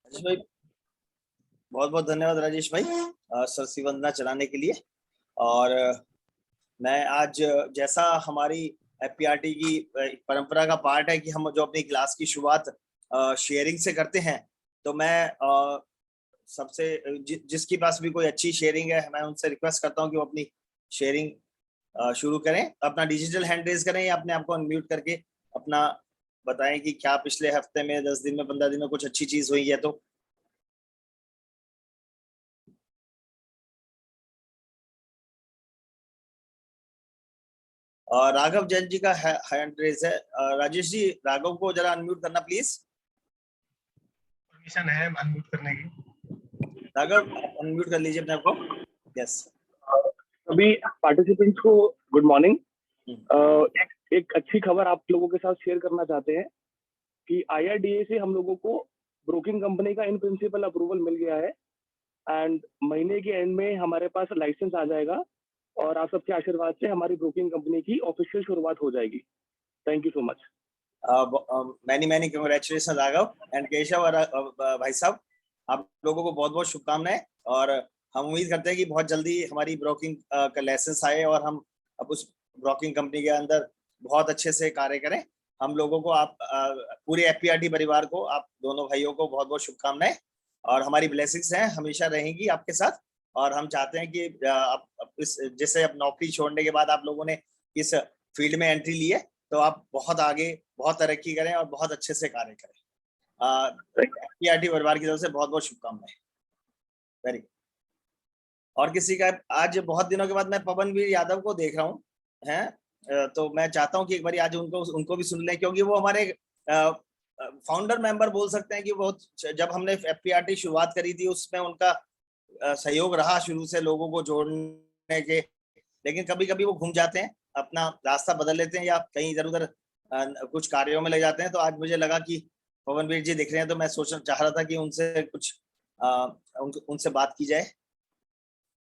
राजेश भाई, बहुत बहुत धन्यवाद राजेश भाई सरसी वंदना चलाने के लिए। और मैं आज जैसा हमारी एफपीआरटी की परंपरा का पार्ट है कि हम जो अपनी क्लास की शुरुआत शेयरिंग से करते हैं, तो मैं सबसे जिसके पास भी कोई अच्छी शेयरिंग है, मैं उनसे रिक्वेस्ट करता हूं कि वो अपनी शेयरिंग शुरू करें। अपना डिजिटल हैंड रेज करें या अपने आप को अनम्यूट करके अपना बताएं कि क्या पिछले हफ्ते में, 10 दिन में, 15 दिन में कुछ अच्छी चीज हुई है। तो राघव जैन जी का हैंड रेज है। राजेश जी, राघव को जरा अनम्यूट करना प्लीज। परमिशन है अनम्यूट करने की। राघव, अनम्यूट कर लीजिए अपने आप को। यस। सभी पार्टिसिपेंट्स को गुड मॉर्निंग। एक अच्छी खबर आप लोगों के साथ शेयर करना चाहते हैं कि IRDA से हम लोगों को ब्रोकिंग कंपनी का इन प्रिंसिपल अप्रूवल मिल गया है एंड महीने के एंड में हमारे पास लाइसेंस आ जाएगा और आप सबके आशीर्वाद से हमारी ब्रोकिंग कंपनी की ऑफिशियल शुरुआत हो जाएगी। Thank you so much. Many many congratulation Raghav and Keshav और भाई साहब, आप लोगों को बहुत बहुत शुभकामनाएं। और हम उम्मीद करते हैं कि बहुत जल्दी हमारी ब्रोकिंग का लाइसेंस आए और हम अब उस ब्रोकिंग कंपनी के अंदर बहुत अच्छे से कार्य करें। हम लोगों को, आप पूरे एफपीआरटी परिवार को, आप दोनों भाइयों को बहुत बहुत शुभकामनाएं और हमारी ब्लेसिंग्स हैं, हमेशा रहेंगी आपके साथ। और हम चाहते हैं कि आप इस, जैसे अब नौकरी छोड़ने के बाद आप लोगों ने इस फील्ड में एंट्री ली है, तो आप बहुत आगे, बहुत तरक्की करें और बहुत अच्छे से कार्य करें। एफपीआरटी परिवार की तरफ से बहुत बहुत शुभकामनाएं। वेरी। और किसी का? आज बहुत दिनों के बाद मैं पवनवीर यादव को देख रहा हूँ, हैं, तो मैं चाहता हूँ कि एक बार आज उनको भी सुन लें, क्योंकि वो हमारे फाउंडर मेंबर बोल सकते हैं कि बहुत, जब हमने एफपीआरटी शुरुआत करी थी उसमें उनका सहयोग रहा शुरू से लोगों को जोड़ने के। लेकिन कभी कभी वो घूम जाते हैं, अपना रास्ता बदल लेते हैं या कहीं इधर उधर कुछ कार्यों में लग जाते हैं। तो आज मुझे लगा कि पवनवीर जी दिख रहे हैं, तो मैं सोचना चाह रहा था कि उनसे कुछ उनसे बात की जाए।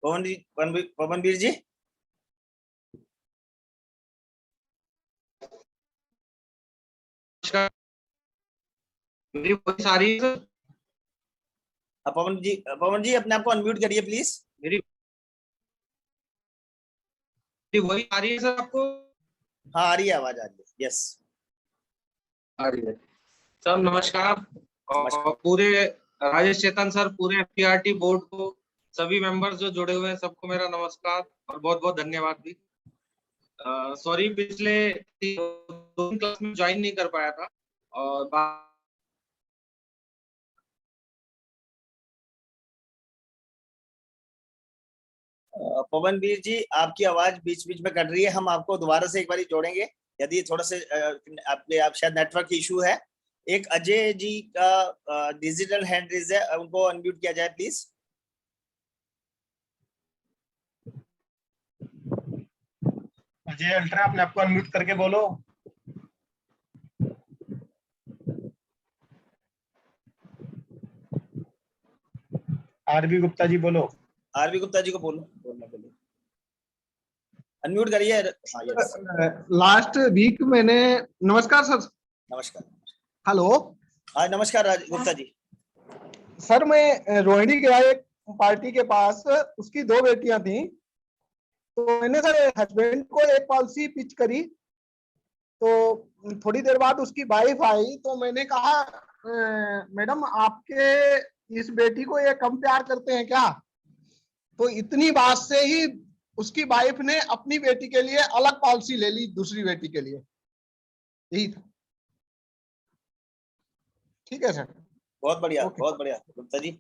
पवनवीर जी। मेरी वॉइस आ रही है? पवन जी अपने आप को अनम्यूट करिए प्लीज। मेरी वॉइस आ रही है सर आपको? हाँ, आ रही है, आवाज आ रही है। यस, आ रही है सर। नमस्कार। और पूरे राजेश चेतन सर, पूरे एफपीआरटी बोर्ड को, सभी मेंबर्स जो जुड़े हुए हैं, सबको मेरा नमस्कार और बहुत बहुत धन्यवाद भी। सॉरी, पिछले 2 क्लास में ज्वाइन नहीं कर पाया था। और पवनवीर जी, आपकी आवाज बीच बीच में कट रही है, हम आपको दोबारा से एक बार जोड़ेंगे। यदि थोड़ा से आप शायद नेटवर्क इशू है। एक अजय जी का डिजिटल हैंड रेज है, उनको अनम्यूट किया जाए प्लीज। अजय अल्ट्रा, अपने आपको अनम्यूट करके बोलो। आरबी गुप्ता जी बोलो। आरबी गुप्ता जी को बोलने के लिए अनम्यूट करिए। हाँ, यस। लास्ट वीक मैंने, नमस्कार सर। नमस्कार। हेलो। हाँ, नमस्कार गुप्ता जी। सर, मैं रोहिणी गया एक पार्टी के पास, उसकी 2 बेटियां थी, तो मैंने सर हस्बैंड को एक पॉलिसी पिच करी, तो थोड़ी देर बाद उसकी वाइफ आई, तो मैंने कहा मैडम आपके इस बेटी को ये कम प्यार करते हैं क्या? तो इतनी बात से ही उसकी वाइफ ने अपनी बेटी के लिए अलग पॉलिसी ले ली, दूसरी बेटी के लिए। यही था। ठीक है सर। बहुत बढ़िया, बहुत बढ़िया गुप्ता जी।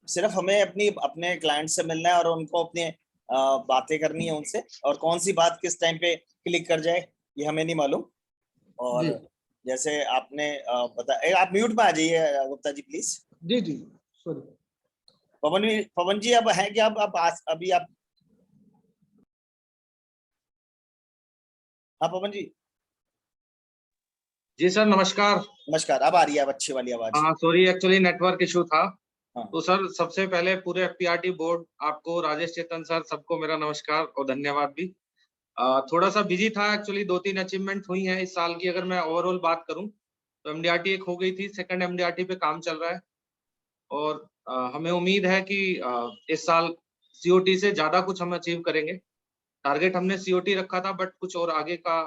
सिर्फ हमें अपने क्लाइंट से मिलना है और उनको अपने बातें करनी है उनसे, और कौन सी बात किस टाइम पे क्लिक कर जाए ये हमें नहीं मालूम। और जैसे आपने आप म्यूट में आ जाइए गुप्ता जी प्लीज। जी जी, सॉरी। पवन जी अब है क्या? अभी आप? हाँ पवन जी। जी सर, नमस्कार। नमस्कार, अब आ रही है अच्छी वाली आवाज। हाँ, सॉरी, एक्चुअली नेटवर्क इशू था। हाँ। तो सर, सबसे पहले पूरे एफपीआरटी बोर्ड, आपको, राजेश चेतन सर, सबको मेरा नमस्कार और धन्यवाद भी। थोड़ा सा बिजी था एक्चुअली। 2-3 अचीवमेंट हुई हैं इस साल की। अगर मैं ओवरऑल बात करूं तो MDRT एक हो गई थी, सेकंड MDRT पे काम चल रहा है और हमें उम्मीद है कि इस साल COT से ज्यादा कुछ हम अचीव करेंगे। टारगेट हमने COT रखा था, बट कुछ और आगे का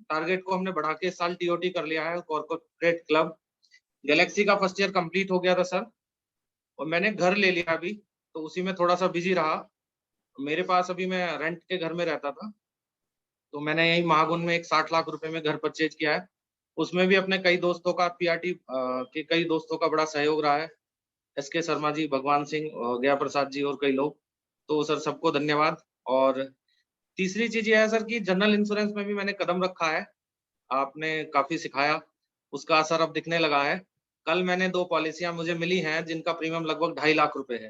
टारगेट को हमने बढ़ा के इस साल TOT कर लिया है। कॉर्पोरेट क्लब गैलेक्सी का फर्स्ट ईयर कंप्लीट हो गया था सर, और मैंने घर ले लिया अभी, तो उसी में थोड़ा सा बिजी रहा। मेरे पास अभी, मैं रेंट के घर में रहता था, तो मैंने यही महागुन में एक 60 लाख रुपए में घर परचेज किया है। उसमें भी अपने कई दोस्तों का, PRT के कई दोस्तों का बड़ा सहयोग रहा है। SK शर्मा जी, भगवान सिंह, गया प्रसाद जी और कई लोग, तो सर सबको धन्यवाद। और तीसरी चीज ये है सर कि जनरल इंश्योरेंस में भी मैंने कदम रखा है, आपने काफी सिखाया, उसका असर अब दिखने लगा है। कल मैंने 2 पॉलिसियां मुझे मिली हैं जिनका प्रीमियम लगभग 2.5 लाख रुपए है।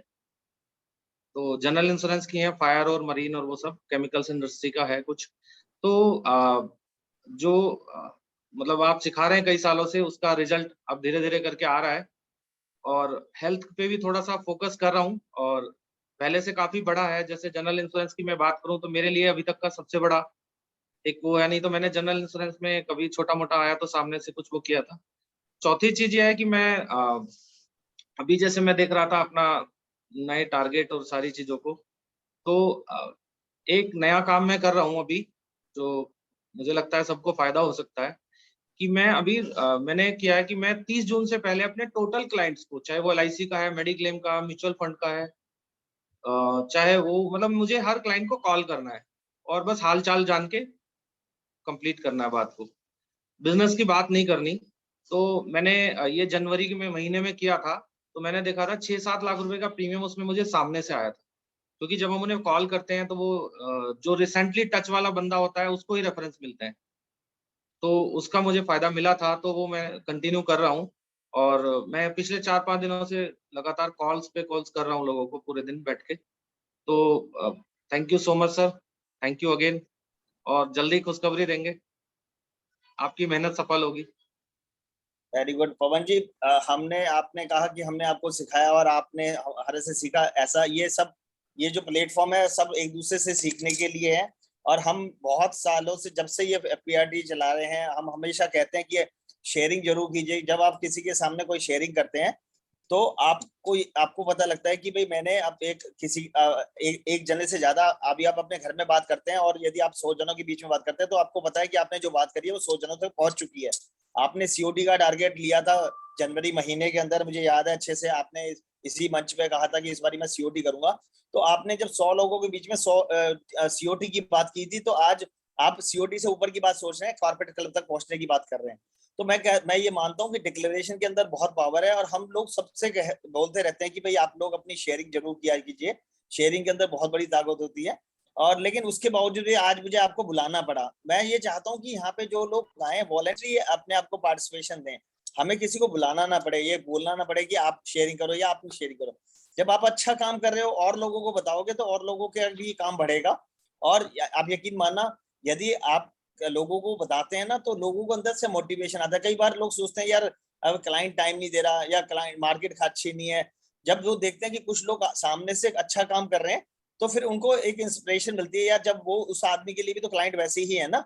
तो जनरल इंश्योरेंस की है, फायर और मरीन और वो सब, केमिकल्स इंडस्ट्री का है कुछ। तो जो मतलब आप सिखा रहे हैं कई सालों से, उसका रिजल्ट अब धीरे धीरे करके आ रहा है। और हेल्थ पे भी थोड़ा सा फोकस कर रहा हूँ, और पहले से काफी बड़ा है। जैसे जनरल इंश्योरेंस की मैं बात करूँ तो मेरे लिए अभी तक का सबसे बड़ा एक वो है, नहीं तो मैंने जनरल इंश्योरेंस में कभी छोटा मोटा आया तो सामने से कुछ वो किया था। चौथी चीज ये है कि मैं अभी जैसे मैं देख रहा था अपना नए टारगेट और सारी चीजों को, तो एक नया काम मैं कर रहा हूँ अभी, जो मुझे लगता है सबको फायदा हो सकता है। कि मैं अभी मैंने किया है कि मैं 30 जून से पहले अपने टोटल क्लाइंट्स को, चाहे वो LIC का है, मेडिक्लेम का, म्यूचुअल फंड का है, चाहे वो, मतलब मुझे हर क्लाइंट को कॉल करना है और बस हाल चाल जान के कंप्लीट करना है बात को, बिजनेस की बात नहीं करनी। तो मैंने ये जनवरी के महीने में किया था, तो मैंने देखा था 6-7 लाख रुपए का प्रीमियम उसमें मुझे सामने से आया था। क्योंकि जब हम उन्हें कॉल करते हैं तो वो जो रिसेंटली टच वाला बंदा होता है उसको ही रेफरेंस मिलते हैं, तो उसका मुझे फायदा मिला था, तो वो मैं कंटिन्यू कर रहा हूँ। और मैं पिछले 4-5 दिनों से लगातार कॉल्स पे कॉल्स कर रहा हूँ लोगों को पूरे दिन बैठ के। तो thank you so much sir, thank you again, और जल्दी खुशखबरी देंगे, आपकी मेहनत सफल होगी। वेरी गुड पवन जी। हमने, आपने कहा कि हमने आपको सिखाया और आपने हमारे से सीखा, ऐसा ये सब, ये जो प्लेटफॉर्म है सब एक दूसरे से सीखने के लिए है। और हम बहुत सालों से, जब से ये PRT चला रहे हैं, हम हमेशा कहते हैं कि शेयरिंग जरूर कीजिए। जब आप किसी के सामने कोई शेयरिंग करते हैं तो आपको पता लगता है कि भाई मैंने अब एक जने से ज्यादा, अभी आप अपने घर में बात करते हैं और यदि आप 100 जनों के बीच में बात करते हैं तो आपको पता है कि आपने जो बात करी है वो 100 जनों तक पहुंच चुकी है। आपने COT का टारगेट लिया था जनवरी महीने के अंदर, मुझे याद है अच्छे से, आपने इसी मंच पे कहा था कि इस बार मैं COT करूंगा। तो आपने जब 100 लोगों के बीच में 100 COT की बात की थी, तो आज आप COT से ऊपर की बात सोच रहे हैं, कॉर्पोरेट क्लब तक पहुंचने की बात कर रहे हैं। तो मैं ये मानता हूं कि डिक्लेरेशन के अंदर बहुत पावर है, और हम लोग सबसे बोलते रहते हैं कि भाई आप लोग अपनी शेयरिंग जरूर किया कीजिए, शेयरिंग के अंदर बहुत बड़ी ताकत होती है। और लेकिन उसके बावजूद भी आज मुझे आपको बुलाना पड़ा। मैं ये चाहता हूँ कि यहाँ पे जो लोग आए वॉलंटरी अपने आप को पार्टिसिपेशन दें, हमें किसी को बुलाना ना पड़े, ये बोलना ना पड़े कि आप शेयरिंग करो या आप शेयरिंग करो। जब आप अच्छा काम कर रहे हो और लोगों को बताओगे तो और लोगों के भी काम बढ़ेगा। और आप यकीन मानना, यदि आप लोगों को बताते हैं ना तो लोगों को अंदर से मोटिवेशन आता है। कई बार लोग सोचते हैं यार अब क्लाइंट टाइम नहीं दे रहा, या क्लाइंट मार्केट अच्छी नहीं है। जब वो देखते हैं कि कुछ लोग सामने से अच्छा काम कर रहे हैं तो फिर उनको एक इंस्पिरेशन मिलती है, यार जब वो, उस आदमी के लिए भी तो क्लाइंट वैसे ही है ना,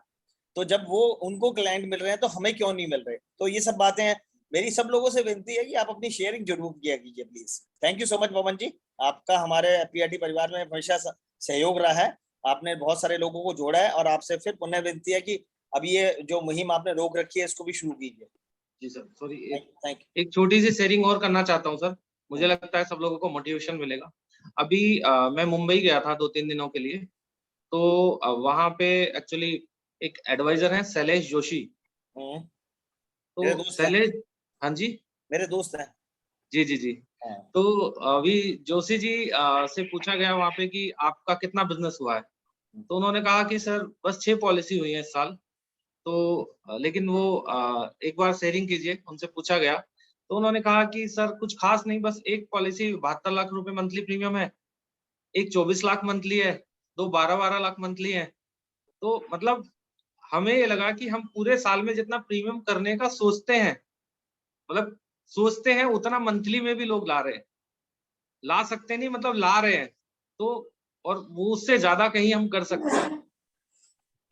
तो जब वो उनको क्लाइंट मिल रहे हैं तो हमें क्यों नहीं मिल रहे। तो ये सब बातें हैं। मेरी सब लोगों से विनती है कि आप अपनी शेयरिंग जरूर किया कीजिए please. Thank you so much Pawan ji, आपका हमारे PRT परिवार में हमेशा सहयोग रहा है। आपने बहुत सारे लोगों को जोड़ा है, और आपसे फिर पुनः विनती है कि अब ये जो मुहिम आपने रोक रखी है इसको भी शुरू कीजिए। जी सर, सॉरी, थैंक एक छोटी सी शेयरिंग और करना चाहता हूँ सर, मुझे यू। लगता है सब लोगों को मोटिवेशन मिलेगा। अभी मैं मुंबई गया था 2-3 दिनों के लिए, तो वहां पे एक्चुअली एक एडवाइजर है शैलेश जोशी। मेरे तो दोस्त हैं, शैलेश, हाँ जी, मेरे दोस्त हैं। जी जी जी। हाँ। तो अभी जोशी जी से पूछा गया वहां पे कि आपका कितना बिजनेस हुआ है, तो उन्होंने कहा कि सर बस 6 पॉलिसी हुई है इस साल। तो लेकिन वो एक बार शेयरिंग कीजिए, उनसे पूछा गया, तो उन्होंने कहा कि सर कुछ खास नहीं, बस एक पॉलिसी 72 लाख रुपए मंथली प्रीमियम है, एक 24 लाख मंथली है, दो 12-12 लाख मंथली है। तो मतलब हमें ये लगा कि हम पूरे साल में जितना प्रीमियम करने का सोचते हैं, मतलब सोचते हैं उतना मंथली में भी लोग ला रहे हैं, ला सकते नहीं, मतलब ला रहे हैं। तो और वो उससे ज्यादा कहीं हम कर सकते हैं।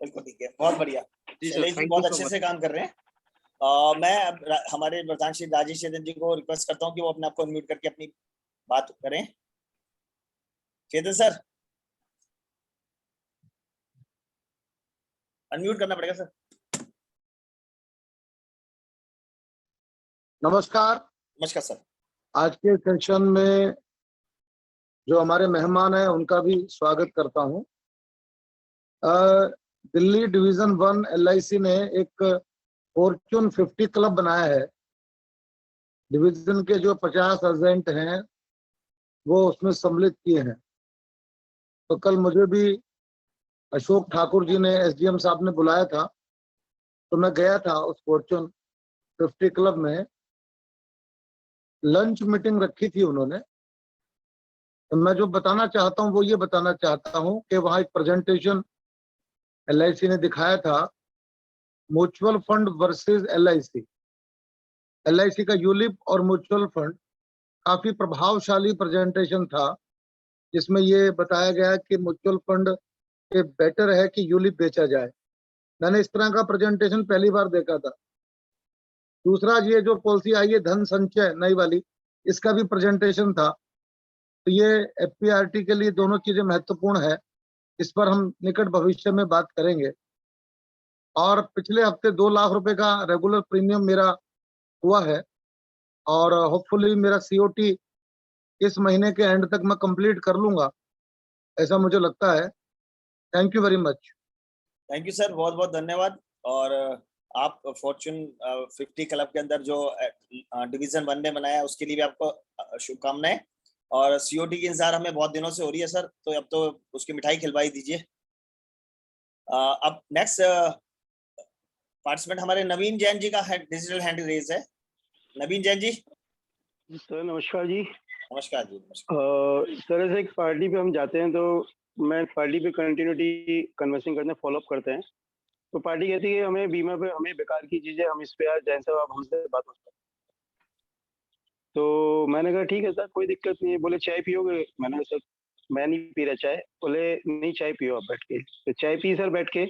बिल्कुल ठीक है, बहुत बढ़िया। जी sir, Shailesh ji thank you बहुत सो अच्छे मच। से काम कर रहे हैं। मैं हमारे प्रधान श्री राजेश चेतन जी को रिक्वेस्ट करता हूँ कि वो अपने आप को अनम्यूट करके अपनी बात करें। चेतन सर, अनम्यूट करना पड़ेगा सर। नमस्कार। नमस्कार सर। आज के सेशन में जो हमारे मेहमान हैं उनका भी स्वागत करता हूं। दिल्ली डिवीजन 1 LIC ने एक फॉर्च्यून 50 क्लब बनाया है। डिवीजन के जो 50 एजेंट हैं वो उसमें सम्मिलित किए हैं। तो कल मुझे भी अशोक ठाकुर जी ने SDM साहब ने बुलाया था, तो मैं गया था उस फॉर्च्यून 50 क्लब में। लंच मीटिंग रखी थी उन्होंने। तो मैं जो बताना चाहता हूँ वो ये बताना चाहता हूँ कि वहाँ एक प्रेजेंटेशन LIC ने दिखाया था, mutual fund versus LIC। LIC का यूलिप और म्यूचुअल फंड काफी प्रभावशाली प्रेजेंटेशन था, जिसमें ये बताया गया कि म्यूचुअल फंड ये बेटर है कि यूलिप बेचा जाए। मैंने इस तरह का प्रेजेंटेशन पहली बार देखा था। दूसरा, ये जो पॉलिसी आई है धन संचय नई वाली, इसका भी प्रेजेंटेशन था। तो ये FPRT के लिए दोनों चीजें महत्वपूर्ण है। इस पर हम निकट भविष्य में बात करेंगे। और पिछले हफ्ते 2 लाख रुपए का रेगुलर प्रीमियम मेरा हुआ है और होपफुली मेरा COT इस महीने के एंड तक मैं कंप्लीट कर लूंगा, ऐसा मुझे लगता है। Thank you very much. Thank you sir, बहुत बहुत धन्यवाद। और आप फॉर्च्यून 50 क्लब के अंदर जो डिवीजन 1 ने बनाया उसके लिए भी आपको शुभकामनाएं। और COT की इंतजार हमें बहुत दिनों से हो रही है सर, तो अब तो उसकी मिठाई खिलवाई दीजिए। अब नेक्स्ट पार्टिसिपेंट हमारे नवीन जैन जी का डिजिटल हैंड रेज है। नवीन जैन जी। सर नमस्कार जी। नमस्कार जी। नमस्कार सर, ऐसे एक पार्टी पे हम जाते हैं तो मैं पार्टी पे कंटिन्यूटी कन्वर्सिंग करते हैं, फॉलोअप करते हैं। तो पार्टी कहती है हमें बीमा पे हमें बेकार की चीजें, हम इस पे यार जैन साहब आप हमसे बात हो। तो मैंने कहा ठीक है सर, कोई दिक्कत नहीं है। बोले चाय पियोगे? मैंने कहा सर मैं नहीं पी रहा चाय। बोले नहीं चाय पियो आप बैठ के। तो चाय पी सर बैठ के।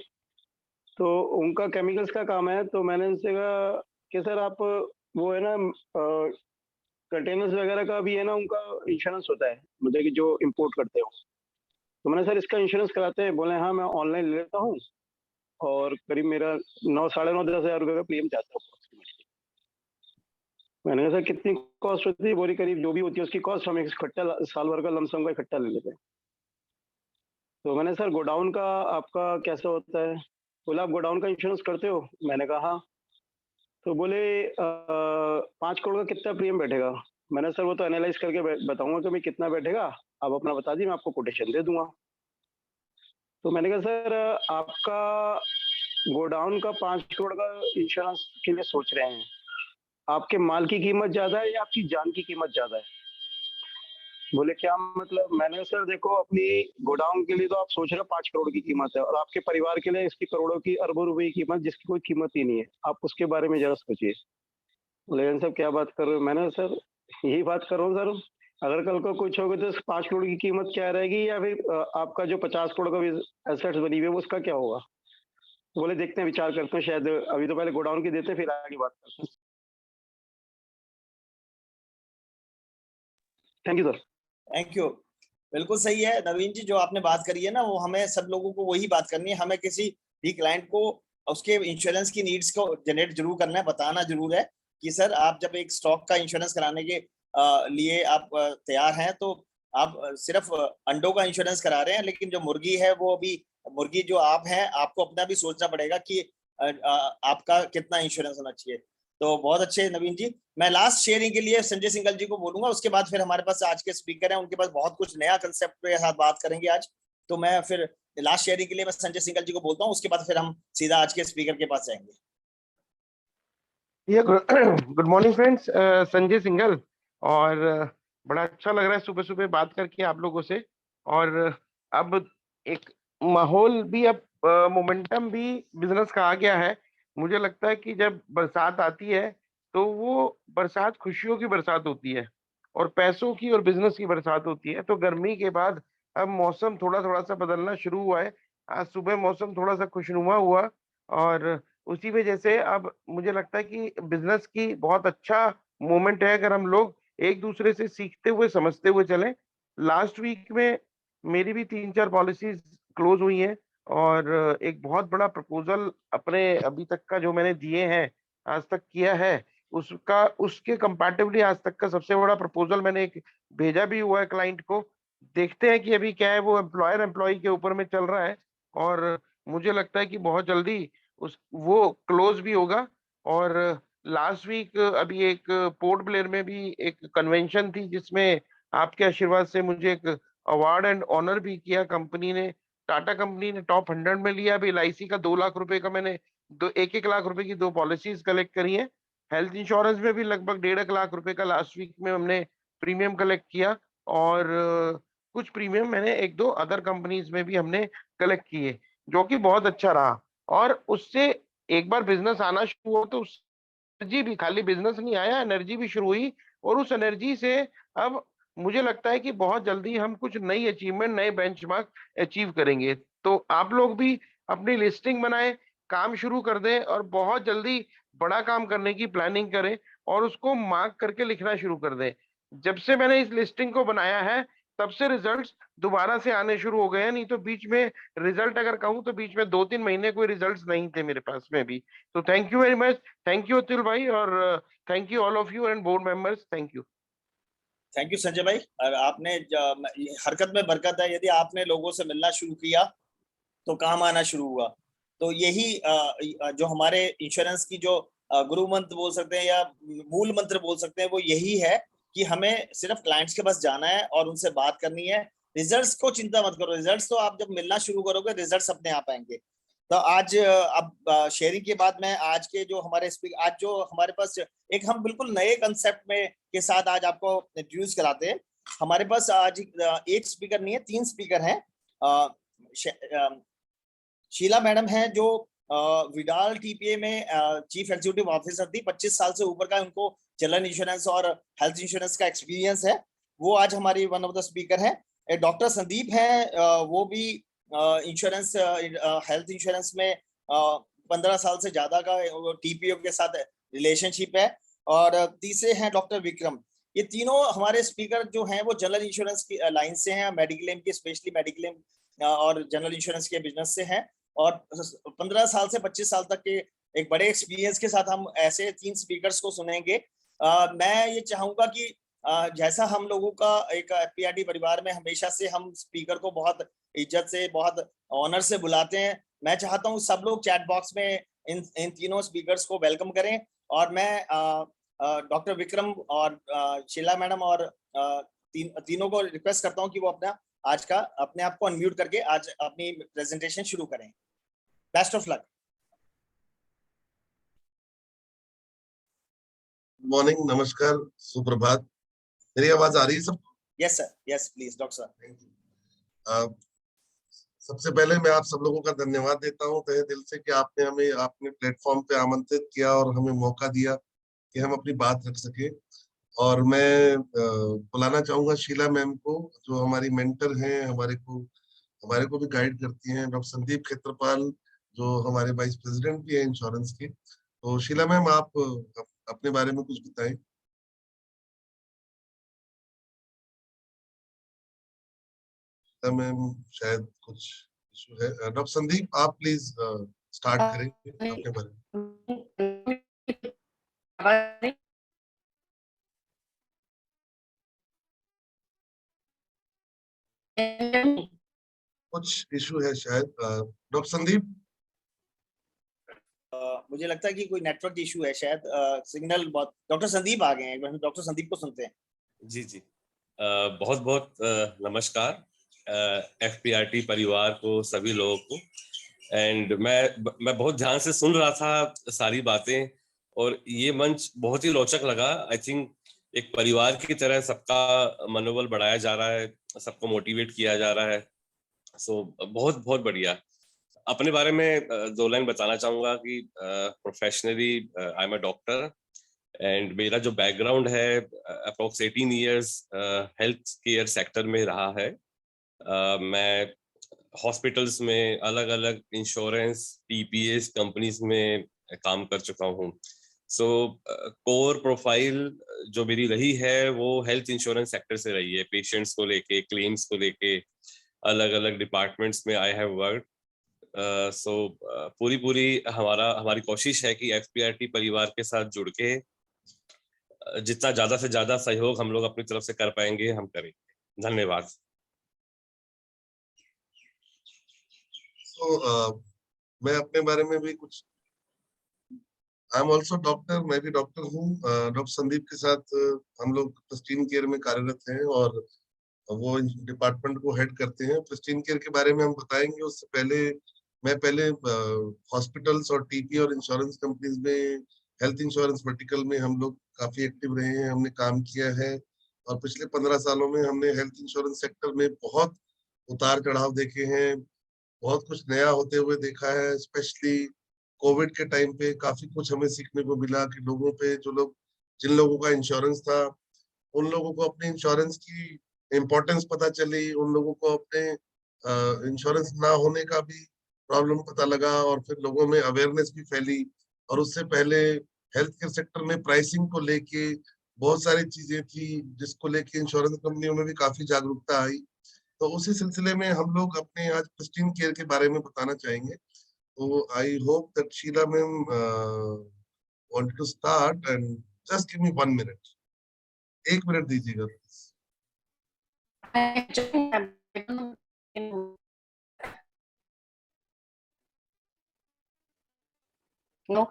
तो उनका केमिकल्स का काम है। तो मैंने उनसे कहा कि सर आप वो है ना कंटेनर्स वगैरह का भी है ना, उनका इंश्योरेंस होता है, मतलब कि जो इंपोर्ट करते हो। तो मैंने सर इसका इंश्योरेंस कराते हैं? बोले हाँ मैं ऑनलाइन ले लेता हूँ और करीब मेरा 9 साढ़े 9 10 हज़ार रुपये का प्रीमियम जाता है। मैंने कहा सर कितनी कॉस्ट होती है? बोली करीब जो भी होती है उसकी कॉस्ट हम इकट्ठा साल भर का लमसम का इकट्ठा ले लेते हैं। तो मैंने सर गोडाउन का आपका कैसा होता है? बोला आप गोडाउन का इंश्योरेंस करते हो? मैंने कहा हाँ। तो बोले 5 करोड़ का कितना प्रीमियम बैठेगा? मैंने सर वो तो एनालाइज करके बताऊंगा कि मैं कितना बैठेगा, आप अपना बता दी, मैं आपको कोटेशन दे दूंगा। तो मैंने कहा सर आपका गोडाउन का 5 करोड़ का इंश्योरेंस के लिए सोच रहे हैं, आपके माल की कीमत ज्यादा है या आपकी जान की कीमत ज्यादा है? बोले क्या मतलब? मैंने कहा सर देखो अपनी गोडाउन के लिए तो आप सोच रहे हो 5 करोड़ की कीमत है, और आपके परिवार के लिए इसकी करोड़ों की अरबों रुपए की कीमत जिसकी कोई कीमत ही नहीं है, आप उसके बारे में जरा सोचिए। लेकिन सर क्या बात कर रहे हो? मैंने सर यही बात कर रहा हूँ सर, अगर कल को कुछ होगा तो 5 करोड़ की कीमत क्या रहेगी, या फिर आपका जो 50 करोड़ का एसेट्स बनी हुई है उसका क्या होगा? तो बोले देखते हैं, विचार करते हैं, शायद अभी तो पहले गोडाउन की देते फिर आगे बात करते हैं। Thank you sir. Thank you. बिल्कुल सही है नवीन जी, जो आपने बात करी है ना, वो हमें सब लोगों को वही बात करनी है। हमें किसी भी क्लाइंट को उसके इंश्योरेंस की नीड्स को जनरेट जरूर करना है, बताना जरूर है कि सर आप जब एक स्टॉक का इंश्योरेंस कराने के लिए आप तैयार हैं तो आप सिर्फ अंडों का इंश्योरेंस करा रहे हैं, लेकिन जो मुर्गी है वो भी, मुर्गी जो आप हैं, आपको अपना भी सोचना पड़ेगा कि आपका कितना इंश्योरेंस होना चाहिए। तो बहुत अच्छे नवीन जी। मैं लास्ट शेयरिंग के लिए संजय सिंघल जी को बोलूंगा, उसके बाद फिर हमारे पास आज के स्पीकर हैं, उनके पास बहुत कुछ नया कंसेप्ट के साथ बात करेंगे आज। तो मैं फिर लास्ट शेयरिंग के लिए मैं संजय सिंघल जी को बोलता हूँ, उसके बाद फिर हम सीधा आज के स्पीकर के पास जाएंगे। Good morning friends, Sanjay Singhal. और बड़ा अच्छा लग रहा है सुबह सुबह बात करके आप लोगों से। और अब एक माहौल भी, अब मोमेंटम भी बिजनेस का आ गया है। मुझे लगता है कि जब बरसात आती है तो वो बरसात खुशियों की बरसात होती है और पैसों की और बिजनेस की बरसात होती है। तो गर्मी के बाद अब मौसम थोड़ा थोड़ा सा बदलना शुरू हुआ है। आज सुबह मौसम थोड़ा सा खुशनुमा हुआ और उसी वजह से अब मुझे लगता है कि बिजनेस की बहुत अच्छा मोमेंट है अगर हम लोग एक दूसरे से सीखते हुए समझते हुए चलें। लास्ट वीक में मेरी भी 3-4 पॉलिसीज क्लोज हुई हैं और एक बहुत बड़ा प्रपोजल अपने अभी तक का जो मैंने दिए हैं आज तक किया है उसका उसके कंपैरेटिवली आज तक का सबसे बड़ा प्रपोजल मैंने एक भेजा भी हुआ है क्लाइंट को। देखते हैं कि अभी क्या है, वो एम्प्लॉयर एम्प्लॉय के ऊपर में चल रहा है और मुझे लगता है कि बहुत जल्दी उस वो क्लोज भी होगा। और लास्ट वीक अभी एक पोर्ट ब्लेयर में भी एक कन्वेंशन थी जिसमें आपके आशीर्वाद से मुझे एक अवार्ड एंड ऑनर भी किया कंपनी ने। टाटा कंपनी ने टॉप 100 में लिया। अभी LIC का 2 लाख रुपए का मैंने 1-1 लाख रुपए की 2 पॉलिसीज कलेक्ट करी है। हेल्थ इंश्योरेंस में भी लगभग 1.5 लाख रुपए का लास्ट वीक में हमने प्रीमियम कलेक्ट किया और कुछ प्रीमियम मैंने 1-2 अदर कंपनीज में भी हमने कलेक्ट किए जो कि बहुत अच्छा रहा। और उससे एक बार बिजनेस आना शुरू हो तो उस एनर्जी भी, खाली बिजनेस नहीं आया, एनर्जी भी शुरू हुई और उस एनर्जी से अब मुझे लगता है कि बहुत जल्दी हम कुछ नई अचीवमेंट, नए बेंचमार्क अचीव करेंगे। तो आप लोग भी अपनी लिस्टिंग बनाएं, काम शुरू कर दें और बहुत जल्दी बड़ा काम करने की प्लानिंग करें और उसको मार्क करके लिखना शुरू कर दें। जब से मैंने इस लिस्टिंग को बनाया है तब से रिजल्ट्स दोबारा से आने शुरू हो गए हैं, नहीं तो बीच में रिजल्ट अगर कहूं तो बीच में 2-3 महीने कोई रिजल्ट्स नहीं थे मेरे पास में भी। तो thank you very much, thank you Atul भाई और thank you all of you and board members, thank you. Thank you Sanjay भाई। और आपने हरकत में बरकत है, यदि आपने लोगों से मिलना शुरू किया तो काम आना शुरू हुआ। तो यही जो हमारे इंश्योरेंस की जो गुरु मंत्र बोल सकते हैं या मूल मंत्र बोल सकते हैं वो यही है कि हमें सिर्फ क्लाइंट्स के पास जाना है और उनसे बात करनी है। रिजल्ट्स को चिंता मत करो, रिजल्ट्स तो आप जब मिलना शुरू करोगे रिजल्ट्स अपने आप आएंगे। तो आज अब शेयरिंग के बाद मैं आज के जो हमारे स्पीकर, आज जो हमारे पास एक हम बिल्कुल नए कंसेप्ट में के साथ आज आपको इंट्रोड्यूस कराते हैं। हमारे पास आज एक स्पीकर नहीं है, 3 स्पीकर हैं। शीला मैडम है जो विडाल TPA में चीफ एग्जीक्यूटिव ऑफिसर थी, 25 साल से ऊपर का उनको जनरल इंश्योरेंस और हेल्थ इंश्योरेंस का एक्सपीरियंस है। वो आज हमारी वन ऑफ द स्पीकर है। डॉक्टर संदीप है, वो भी इंश्योरेंस हेल्थ इंश्योरेंस में 15 साल से ज्यादा का TPO के साथ रिलेशनशिप है। और तीसरे हैं डॉक्टर विक्रम। ये तीनों हमारे स्पीकर जो हैं वो जनरल इंश्योरेंस की लाइन से हैं, मेडिक्लेम की, स्पेशली मेडिक्लेम और जनरल इंश्योरेंस के बिजनेस से हैं। और 15 साल से 25 साल तक के एक बड़े एक्सपीरियंस के साथ हम ऐसे 3 स्पीकर्स को सुनेंगे। मैं ये चाहूंगा कि जैसा हम लोगों का एक FPRT परिवार में हमेशा से हम स्पीकर को बहुत इज्जत से, बहुत ऑनर से बुलाते हैं, मैं चाहता हूँ सब लोग चैट बॉक्स में इन तीनों स्पीकर्स को वेलकम करें। और मैं डॉक्टर विक्रम और शीला मैडम और तीनों को रिक्वेस्ट करता हूँ कि वो अपना आज का अपने आप को अनम्यूट करके आज अपनी प्रेजेंटेशन शुरू करें। Best of luck. मॉर्निंग, नमस्कार, सुप्रभात। मेरी आवाज आ रही है सबको? Yes sir, yes please doctor sir. सबसे पहले मैं आप सब लोगों का धन्यवाद देता हूं तहे दिल से कि आपने हमें अपने प्लेटफॉर्म पे आमंत्रित किया और हमें मौका दिया कि हम अपनी बात रख सके। और मैं बुलाना चाहूंगा शीला मैम को, जो हमारी मेंटर हैं, हमारे को भी गाइड करती हैं। डॉक्टर संदीप खेत्रपाल जो हमारे वाइस प्रेसिडेंट भी है इंश्योरेंस के। तो शीला मैम, आप अपने बारे में कुछ बताएं। मैम शायद कुछ इशू है। डॉक्टर संदीप, आप प्लीज स्टार्ट करें अपने बारे में। कुछ इशू है शायद। डॉक्टर संदीप, मुझे लगता है कि कोई नेटवर्क इशू है शायद, सिग्नल बहुत। डॉक्टर संदीप आ गए हैं, एक बार डॉक्टर संदीप को सुनते हैं। जी जी, बहुत बहुत नमस्कार FPRT परिवार को, सभी लोगों को। एंड मैं बहुत ध्यान से सुन रहा था सारी बातें और ये मंच बहुत ही रोचक लगा। आई थिंक एक परिवार की तरह सबका मनोबल बढ़ाया जा रहा है, सबको मोटिवेट किया जा रहा है। सो बहुत बहुत बढ़िया। अपने बारे में 2 लाइन बताना चाहूंगा कि professionally I am a doctor and मेरा जो बैकग्राउंड है approx 18 years health care sector में रहा है। मैं हॉस्पिटल्स में अलग अलग इंश्योरेंस TPAs कंपनीज में काम कर चुका हूँ। सो कोर प्रोफाइल जो मेरी रही है वो हेल्थ इंश्योरेंस सेक्टर से रही है, पेशेंट्स को लेके, क्लेम्स को लेके, अलग अलग डिपार्टमेंट्स में आई हैव वर्क। सो पूरी हमारी कोशिश है कि एफपीआरटी परिवार के साथ जुड़ के जितना ज्यादा से ज्यादा सहयोग हम लोग अपनी तरफ से कर पाएंगे हम करेंगे। धन्यवाद। मैं अपने बारे में भी कुछ, आई एम ऑल्सो डॉक्टर, मैं भी डॉक्टर हूँ। डॉक्टर संदीप के साथ हम लोग प्रिस्टीन केयर में कार्यरत हैं और वो डिपार्टमेंट को हेड करते हैं। प्रिस्टीन केयर के बारे में हम बताएंगे, उससे पहले मैं हॉस्पिटल्स और टीपी और इंश्योरेंस कंपनीज में, हेल्थ इंश्योरेंस वर्टिकल में हम लोग काफी एक्टिव रहे हैं, हमने काम किया है। और पिछले 15 सालों में हमने हेल्थ इंश्योरेंस सेक्टर में बहुत उतार चढ़ाव देखे हैं, बहुत कुछ नया होते हुए देखा है। स्पेशली कोविड के टाइम पे काफी कुछ हमें सीखने को मिला कि जिन लोगों का इंश्योरेंस था, उन लोगों को अपने इंश्योरेंस की इम्पोर्टेंस पता चली, उन लोगों को अपने इंश्योरेंस ना होने का भी प्रॉब्लम पता लगा और फिर लोगों में अवेयरनेस भी फैली। और उससे पहले हेल्थ केयर सेक्टर में प्राइसिंग को लेके बहुत सारी चीजें थी जिसको लेके इंश्योरेंस कंपनियों में भी काफी जागरूकता आई। तो उसी सिलसिले में हम लोग अपने आज प्रिस्टीन केयर के बारे में बताना चाहेंगे। तो I hope that Sheela ma'am want to start and just give me 1 minute, 1 minute दीजिएगा। No.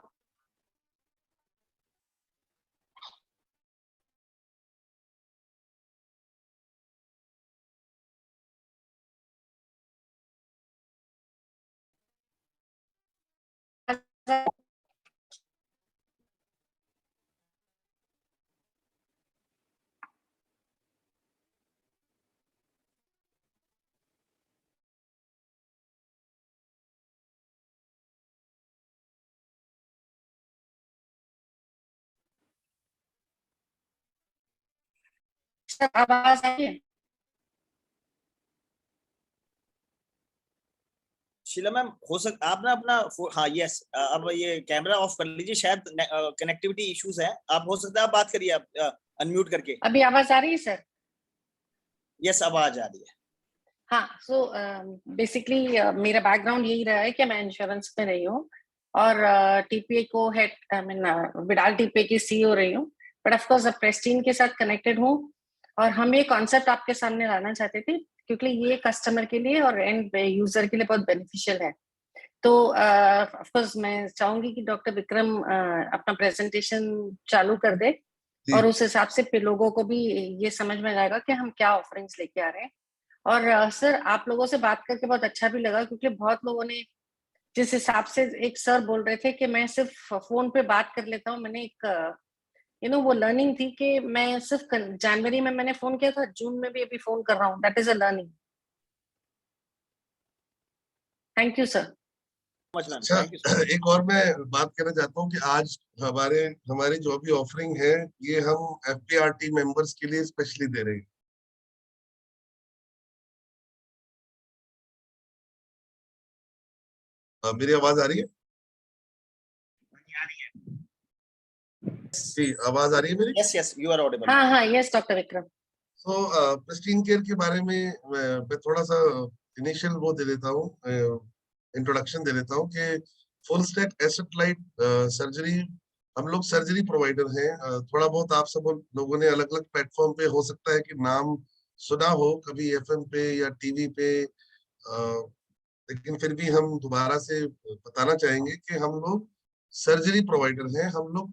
आवाज आई है? शीला मैम हो सकता आप ना अपना हाँ यस, अब ये कैमरा ऑफ कर लीजिए, शायद कनेक्टिविटी इश्यूज है। आप हो सकता है आप बात करिए, आप अनम्यूट करके। अभी आवाज आ रही है सर? यस, आवाज आ रही है। हाँ, सो बेसिकली मेरा बैकग्राउंड यही रहा है कि मैं इंश्योरेंस में रही हूँ और टीपीए को head, I mean Vidal TPA की सीईओ रही हूँ, बट ऑफ कोर्स अब प्रेस्टीन के साथ कनेक्टेड हूँ। और हम ये कॉन्सेप्ट आपके सामने लाना चाहते थे क्योंकि ये कस्टमर के लिए और एंड यूजर के लिए बहुत बेनिफिशियल है। तो ऑफ कोर्स मैं चाहूंगी कि डॉक्टर विक्रम अपना प्रेजेंटेशन चालू कर दे और उस हिसाब से लोगों को भी ये समझ में आएगा कि हम क्या ऑफरिंग्स लेके आ रहे हैं। और सर आप लोगों से बात करके बहुत अच्छा भी लगा क्योंकि बहुत लोगों ने जिस हिसाब से, एक सर बोल रहे थे कि मैं सिर्फ फोन पे बात कर लेता हूँ, मैंने एक वो लर्निंग थी कि मैं सिर्फ जनवरी में मैंने फोन किया था, जून में भी अभी फोन कर रहा हूँ, that is a learning. Thank you sir. अच्छा, एक और मैं बात करना चाहता हूँ कि आज हमारी जो भी ऑफरिंग है ये हम एफपीआरटी मेंबर्स के लिए स्पेशली दे रहे हैं। मेरी आवाज आ रही है? जी, आवाज आ रही है मेरी? Yes yes, you are audible. हाँ हाँ, यस डॉक्टर विक्रम। तो प्रिस्टीन केयर के बारे में मैं थोड़ा सा इनिशियल वो दे देता हूँ, इंट्रोडक्शन दे देता हूँ कि full stack asset light surgery, हम लोग सर्जरी प्रोवाइडर हैं। थोड़ा बहुत आप सब लोगों ने अलग अलग प्लेटफॉर्म पे हो सकता है कि नाम सुना हो, कभी एफएम पे या टीवी पे, लेकिन फिर भी हम दोबारा से बताना चाहेंगे कि हम लोग सर्जरी प्रोवाइडर हैं। हम लोग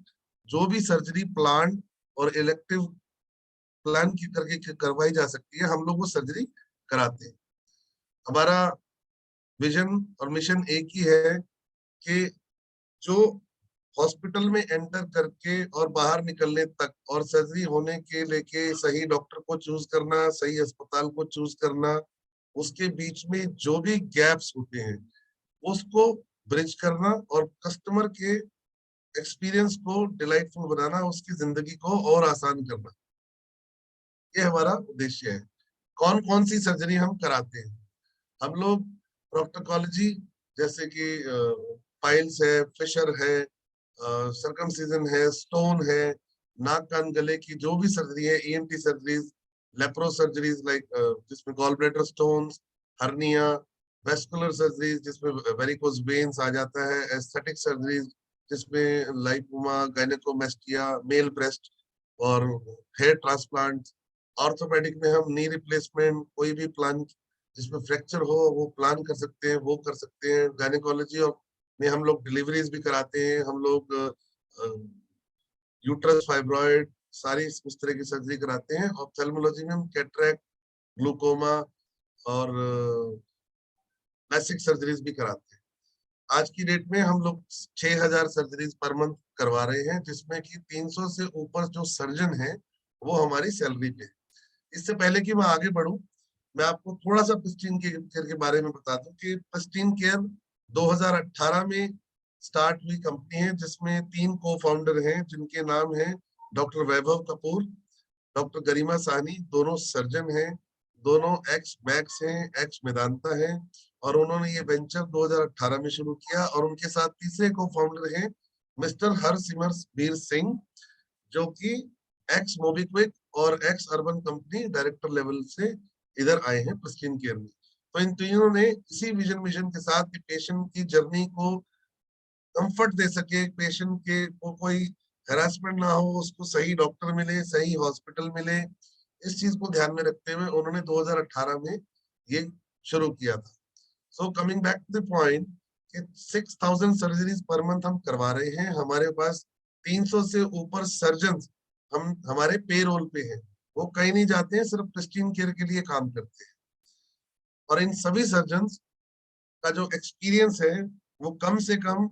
जो भी सर्जरी प्लान और इलेक्टिव प्लान की करके करवाई जा सकती है, हम लोग वो सर्जरी कराते हैं। हमारा विजन और मिशन एक ही है कि जो हॉस्पिटल में एंटर करके और बाहर निकलने तक और सर्जरी होने के लेके सही डॉक्टर को चूज करना, सही अस्पताल को चूज करना, उसके बीच में जो भी गैप्स होते हैं उसको ब्रिज करना और कस्टमर के एक्सपीरियंस को डिलाइटफुल बनाना, उसकी जिंदगी को और आसान करना, ये हमारा उद्देश्य है। कौन कौन सी सर्जरी हम कराते हैं? हम लोग प्रोक्टोलॉजी जैसे कि पाइल्स है, फिशर है, सर्कमसिजन है, स्टोन है, नाक कान गले की जो भी सर्जरी है, ENT surgeries, lapro surgeries like जिसमें gall bladder stones, hernia, vascular surgeries जिसमें वेरिकोज वेन्स आ जाता है, एस्थेटिक सर्जरीज जिसमें लाइपोमा, गायनेकोमेस्टिया, मेल ब्रेस्ट और हेयर ट्रांसप्लांट, ऑर्थोपेडिक में हम नी रिप्लेसमेंट, कोई भी प्लान जिसमें फ्रैक्चर हो वो प्लान कर सकते हैं, वो कर सकते हैं। गायनेकोलॉजी और में हम लोग डिलीवरीज भी कराते हैं, हम लोग यूट्रस, फाइब्रॉइड, सारी इस तरह की सर्जरी कराते हैं। ऑप्थेल्मोलॉजी में हम कैटरेक्ट, ग्लूकोमा और बेसिक सर्जरीज भी कराते हैं। आज की डेट में हम लोग 6000 सर्जरीज पर मंथ करवा रहे हैं, जिसमें कि 300 से ऊपर जो सर्जन हैं वो हमारी सैलरी पे। इससे पहले कि मैं आगे बढ़ूं, मैं आपको थोड़ा सा प्रिस्टीन केयर के बारे में बता दूं कि प्रिस्टीन केयर 2018 में स्टार्ट हुई कंपनी है, जिसमें 3 को-फाउंडर हैं जिनके नाम हैं डॉक्टर वैभव कपूर, डॉक्टर गरिमा साहनी, दोनों सर्जन हैं, दोनों एक्स मैक्स हैं, एक्स मेदांता हैं, और उन्होंने ये वेंचर 2018 में शुरू किया। और उनके साथ तीसरे को-फाउंडर हैं मिस्टर हरसिमरवीर सिंह, जो कि एक्स मोबिक्विक और x urban company director level से इधर आए हैं प्रिस्टीन केयर में। तो इन तीनों ने इसी विजन मिशन के साथ कि पेशेंट की जर्नी को कंफर्ट दे सके, पेशेंट के को कोई हैरेसमेंट ना हो, उसको सही डॉक्टर मिले, सही हॉस्पिटल मिले, इस चीज को ध्यान में रखते हुए उन्होंने 2018 में ये शुरू किया था। So coming back to the point कि 6000 सर्जरीज पर मंथ हम करवा रहे हैं। हमारे पास 300 से ऊपर सर्जन हम हमारे पेरोल पे हैं, वो कहीं नहीं जाते हैं, सिर्फ प्रिस्टीन केयर के लिए काम करते हैं। और इन सभी सर्जन का जो एक्सपीरियंस है वो कम से कम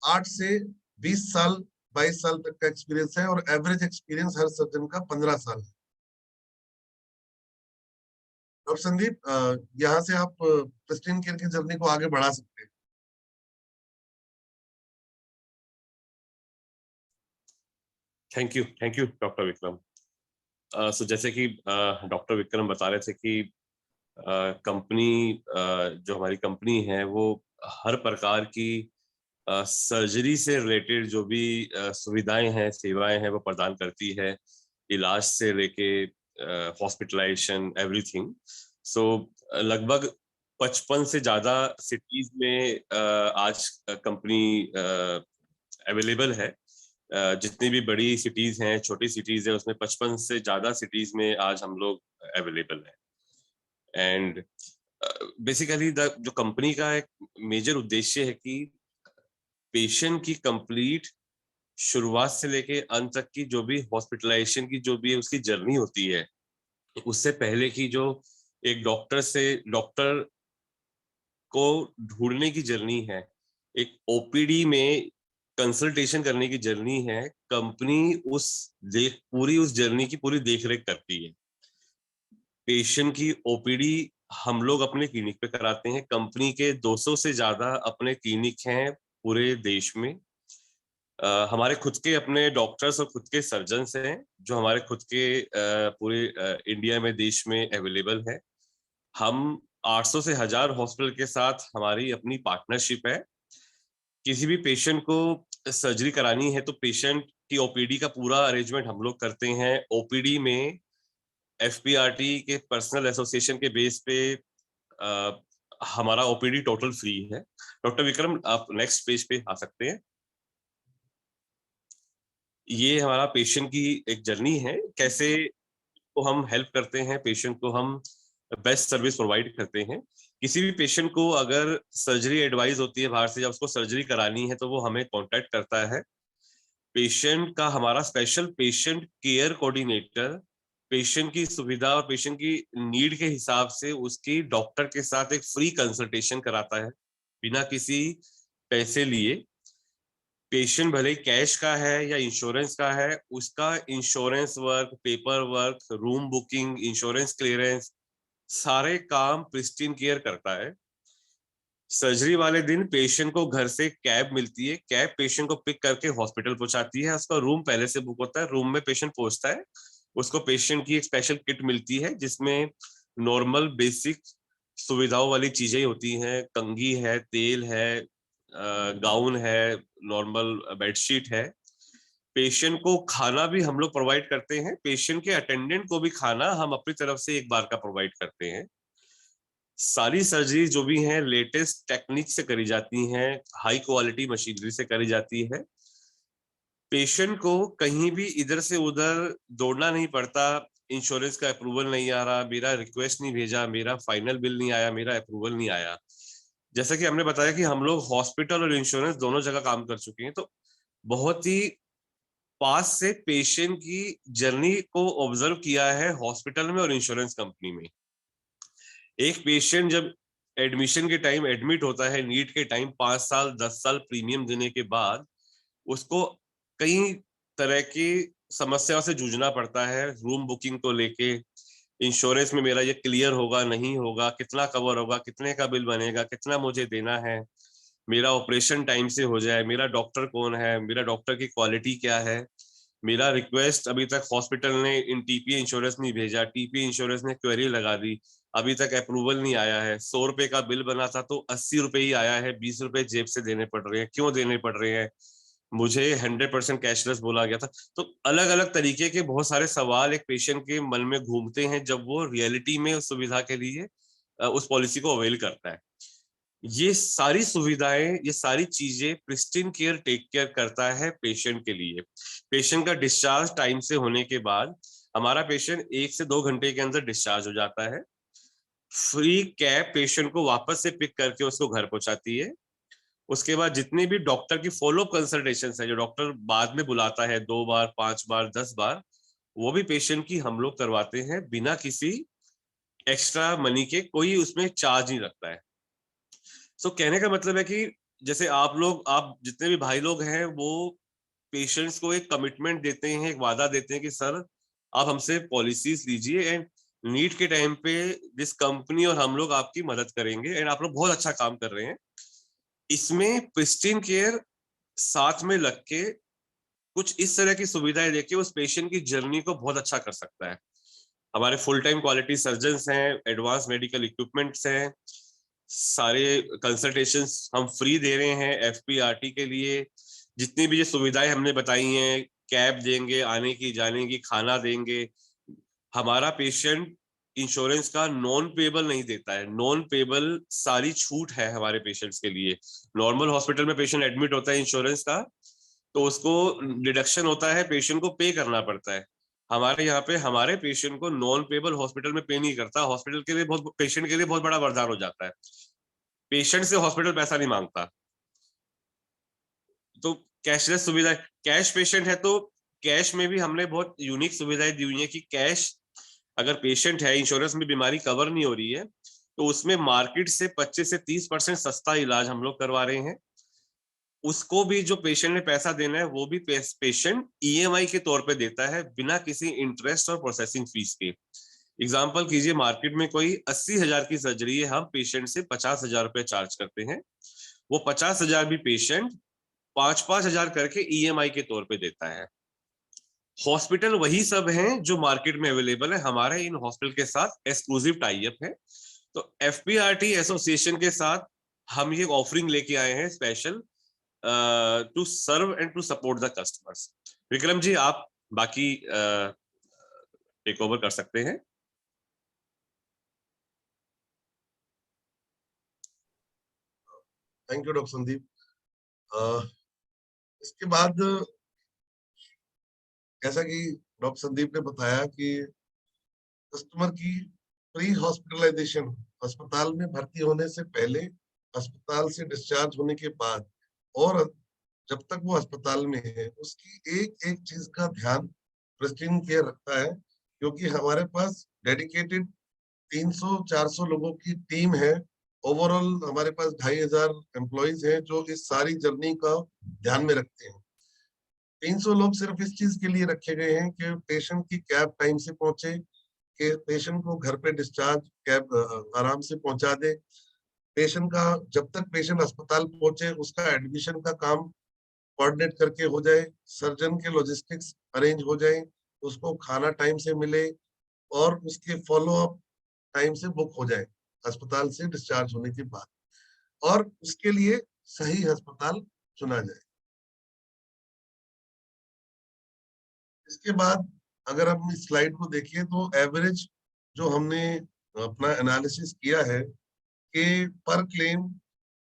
8 से 20 साल 22 साल तक का एक्सपीरियंस है, और एवरेज एक्सपीरियंस हर सर्जन का 15 साल है। डॉक्टर संदीप, यहाँ से आप प्रिस्टीन केयर की जर्नी को आगे बढ़ा सकते हैं। Thank you doctor Vikram. So जैसे कि डॉक्टर विक्रम बता रहे थे कि कंपनी जो हमारी कंपनी है वो हर प्रकार की सर्जरी से रिलेटेड जो भी सुविधाएं हैं, सेवाएं हैं, वो प्रदान करती है, इलाज से लेके हॉस्पिटलाइजेशन, एवरीथिंग। सो लगभग 55 से ज्यादा सिटीज में आज कंपनी अवेलेबल है। जितनी भी बड़ी सिटीज हैं, छोटी सिटीज है, उसमें 55 से ज्यादा सिटीज में आज हम लोग अवेलेबल हैं। एंड बेसिकली जो कंपनी का एक मेजर उद्देश्य है कि पेशेंट की कंप्लीट शुरुआत से लेके अंत तक की जो भी हॉस्पिटलाइजेशन की जो भी उसकी जर्नी होती है, उससे पहले की जो एक डॉक्टर से डॉक्टर को ढूंढने की जर्नी है, एक ओपीडी में कंसल्टेशन करने की जर्नी है, कंपनी पूरी उस जर्नी की पूरी देखरेख करती है। पेशेंट की ओपीडी हम लोग अपने क्लिनिक पे कराते हैं। कंपनी के 200 से ज्यादा अपने क्लिनिक हैं पूरे देश में। हमारे खुद के अपने डॉक्टर्स और खुद के सर्जन्स हैं जो हमारे खुद के पूरे इंडिया में, देश में अवेलेबल है। हम 800 से 1000 हॉस्पिटल के साथ हमारी अपनी पार्टनरशिप है। किसी भी पेशेंट को सर्जरी करानी है तो पेशेंट की ओपीडी का पूरा अरेंजमेंट हम लोग करते हैं। ओपीडी में FPRT के पर्सनल एसोसिएशन के बेस पे हमारा ओपीडी टोटल फ्री है। डॉक्टर विक्रम, आप नेक्स्ट पेज पे आ सकते हैं। ये हमारा पेशेंट की एक जर्नी है, कैसे को हम हेल्प करते हैं, पेशेंट को हम बेस्ट सर्विस प्रोवाइड करते हैं। किसी भी पेशेंट को अगर सर्जरी एडवाइस होती है बाहर से, जब उसको सर्जरी करानी है तो वो हमें कांटेक्ट करता है। पेशेंट का हमारा special patient care coordinator patient की सुविधा और पेशेंट की नीड के हिसाब से उसकी डॉक्टर के साथ एक फ्री कंसल्टेशन कराता है बिना किसी पैसे लिए। पेशेंट भले कैश का है या इंश्योरेंस का है, उसका insurance work, paper work, room booking, insurance clearance, सारे काम प्रिस्टीन केयर करता है। सर्जरी वाले दिन पेशेंट को घर से कैब मिलती है, कैब पेशेंट को पिक करके हॉस्पिटल पहुंचाती है। उसका रूम पहले से बुक होता है, रूम में पेशेंट पहुंचता है, उसको पेशेंट की एक स्पेशल किट मिलती है जिसमें नॉर्मल बेसिक सुविधाओं वाली चीजें होती हैं। कंघी है, तेल है, गाउन है, नॉर्मल बेडशीट है। पेशेंट को खाना भी हम लोग प्रोवाइड करते हैं, पेशेंट के अटेंडेंट को भी खाना हम अपनी तरफ से एक बार का प्रोवाइड करते हैं। सारी सर्जरी जो भी हैं लेटेस्ट टेक्निक से करी जाती हैं, हाई क्वालिटी मशीनरी से करी जाती है। पेशेंट को कहीं भी इधर से उधर दौड़ना नहीं पड़ता, इंश्योरेंस का अप्रूवल नहीं आ रहा, मेरा रिक्वेस्ट नहीं भेजा, मेरा फाइनल बिल नहीं आया, मेरा अप्रूवल नहीं आया। जैसा कि हमने बताया कि हम लोग हॉस्पिटल और इंश्योरेंस दोनों जगह काम कर चुके हैं, तो बहुत ही पास से पेशेंट की जर्नी को ऑब्जर्व किया है हॉस्पिटल में और इंश्योरेंस कंपनी में। एक पेशेंट जब एडमिशन के टाइम एडमिट होता है, नीट के टाइम 5 साल 10 साल प्रीमियम देने के बाद उसको कई तरह की समस्याओं से जूझना पड़ता है, रूम बुकिंग को लेके, इंश्योरेंस में मेरा ये क्लियर होगा नहीं होगा, कितना कवर होगा, कितने का बिल बनेगा, कितना मुझे देना है, मेरा ऑपरेशन टाइम से हो जाए, मेरा डॉक्टर कौन है, मेरा डॉक्टर की क्वालिटी क्या है, मेरा रिक्वेस्ट अभी तक हॉस्पिटल ने इन टीपीए इंश्योरेंस नहीं भेजा, टीपीए इंश्योरेंस ने क्वेरी लगा दी, अभी तक अप्रूवल नहीं आया है, 100 रुपए का बिल बना था तो 80 रुपए ही आया है, 20 रुपए जेब से देने पड़ रहे हैं, क्यों देने पड़ रहे हैं, मुझे 100% कैशलेस बोला गया था। तो अलग अलग तरीके के बहुत सारे सवाल एक पेशेंट के मन में घूमते हैं जब वो रियलिटी में उस सुविधा के लिए उस पॉलिसी को अवेल करता है। ये सारी सुविधाएं, ये सारी चीजें प्रिस्टीन केयर टेक केयर करता है पेशेंट के लिए। पेशेंट का डिस्चार्ज टाइम से होने के बाद हमारा पेशेंट 1 से 2 घंटे के अंदर डिस्चार्ज हो जाता है। फ्री कैब पेशेंट को वापस से पिक करके उसको घर पहुंचाती है। उसके बाद जितने भी डॉक्टर की फॉलोअप कंसल्टेशन है, जो डॉक्टर बाद में बुलाता है 2 बार 5 बार 10 बार, वो भी पेशेंट की हम लोग करवाते हैं बिना किसी एक्स्ट्रा मनी के, कोई उसमें चार्ज नहीं लगता है। सो कहने का मतलब है कि जैसे आप जितने भी भाई लोग हैं वो पेशेंट्स को एक कमिटमेंट देते हैं, एक वादा देते हैं कि सर आप हमसे पॉलिसीज लीजिए एंड नीट के टाइम पे दिस कंपनी और हम लोग आपकी मदद करेंगे एंड आप लोग बहुत अच्छा काम कर रहे हैं। इसमें प्रिस्टीन केयर साथ में लग के कुछ इस तरह की सुविधाएं देके उस पेशेंट की जर्नी को बहुत अच्छा कर सकता है। हमारे फुल टाइम क्वालिटी सर्जन्स हैं, एडवांस मेडिकल इक्विपमेंट्स हैं, सारे कंसल्टेशंस हम फ्री दे रहे हैं एफपीआरटी के लिए। जितनी भी ये सुविधाएं हमने बताई हैं, कैब देंगे, आने की जाने की, खाना देंगे। हमारा पेशेंट इंश्योरेंस का नॉन पेबल नहीं देता है, नॉन पेबल सारी छूट है हमारे पेशेंट्स के लिए। नॉर्मल हॉस्पिटल में पेशेंट एडमिट होता है इंश्योरेंस का, तो उसको डिडक्शन होता है, पेशेंट को पे करना पड़ता है। हमारे यहाँ पे हमारे पेशेंट को नॉन पेबल हॉस्पिटल में पे नहीं करता, हॉस्पिटल के लिए पेशेंट के लिए बहुत बड़ा वरदान हो जाता है। पेशेंट से हॉस्पिटल पैसा नहीं मांगता। तो कैशलेस सुविधा, कैश पेशेंट है तो कैश में भी हमने बहुत यूनिक सुविधाएं दी हुई है कि कैश अगर पेशेंट है, इंश्योरेंस में बीमारी कवर नहीं हो रही है, तो उसमें मार्केट से 25 से 30% सस्ता इलाज हम लोग करवा रहे हैं। उसको भी जो पेशेंट ने पैसा देना है वो भी पेशेंट ईएमआई के तौर पे देता है बिना किसी इंटरेस्ट और प्रोसेसिंग फीस के। एग्जाम्पल कीजिए, मार्केट में कोई 80,000 की सर्जरी है, हम पेशेंट से 50,000 रुपए चार्ज करते हैं, वो 50,000 भी पेशेंट 5,000 करके ईएमआई के तौर पे देता है। हॉस्पिटल वही सब हैं जो मार्केट में अवेलेबल है, हमारे इन हॉस्पिटल के साथ एक्सक्लूसिव टाई अप है। तो एफपीआरटी एसोसिएशन के साथ हम ये ऑफरिंग लेके आए हैं special to serve and to support the customers. Vikram ji, आप बाकी टेक ओवर कर सकते हैं। Thank you doctor Sandeep. इसके बाद जैसा कि डॉक्टर संदीप ने बताया कि कस्टमर की प्री हॉस्पिटलाइजेशन, अस्पताल में भर्ती होने से पहले, अस्पताल से डिस्चार्ज होने के बाद और जब तक वो अस्पताल में है, उसकी एक एक चीज का ध्यान प्रिस्टीन केयर रखता है, क्योंकि हमारे पास डेडिकेटेड 300-400 लोगों की टीम है। ओवरऑल हमारे पास 2,500 एम्प्लॉइज हैं जो इस सारी जर्नी का ध्यान में रखते हैं। 300 लोग सिर्फ इस चीज के लिए रखे गए हैं कि पेशेंट की कैब टाइम से पहुंचे, कि पेशेंट को घर पे डिस्चार्ज कैब आराम से पहुंचा दे, पेशेंट का जब तक पेशेंट अस्पताल पहुंचे उसका एडमिशन का काम कोऑर्डिनेट करके हो जाए, सर्जन के लॉजिस्टिक्स अरेंज हो जाए, उसको खाना टाइम से मिले और उसके फॉलो अप टाइम से बुक हो जाए अस्पताल से डिस्चार्ज होने के बाद, और उसके लिए सही अस्पताल चुना जाए। इसके बाद अगर हम इस स्लाइड को देखिए तो एवरेज जो हमने अपना एनालिसिस किया है कि पर claim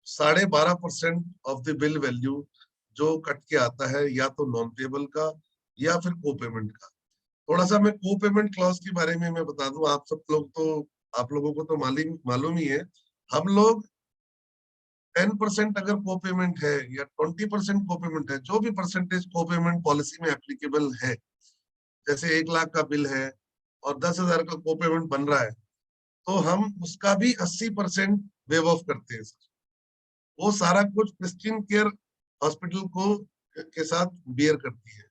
12.5% of the bill value जो कट के आता है या तो नॉन पेबल का या फिर को पेमेंट का। थोड़ा सा मैं को पेमेंट क्लॉज के बारे में मैं बता दूं, आप लोगों को तो मालूम ही है, हम लोग 10% अगर को पेमेंट है या 20% को पेमेंट है, जो भी परसेंटेज को पेमेंट पॉलिसी में एप्लीकेबल है, जैसे 1 लाख का बिल है और 10,000 का को पेमेंट बन रहा है, तो हम उसका भी 80% वेव ऑफ करते हैं सर। वो सारा कुछ प्रिस्टीन केयर हॉस्पिटल को के साथ बियर करती है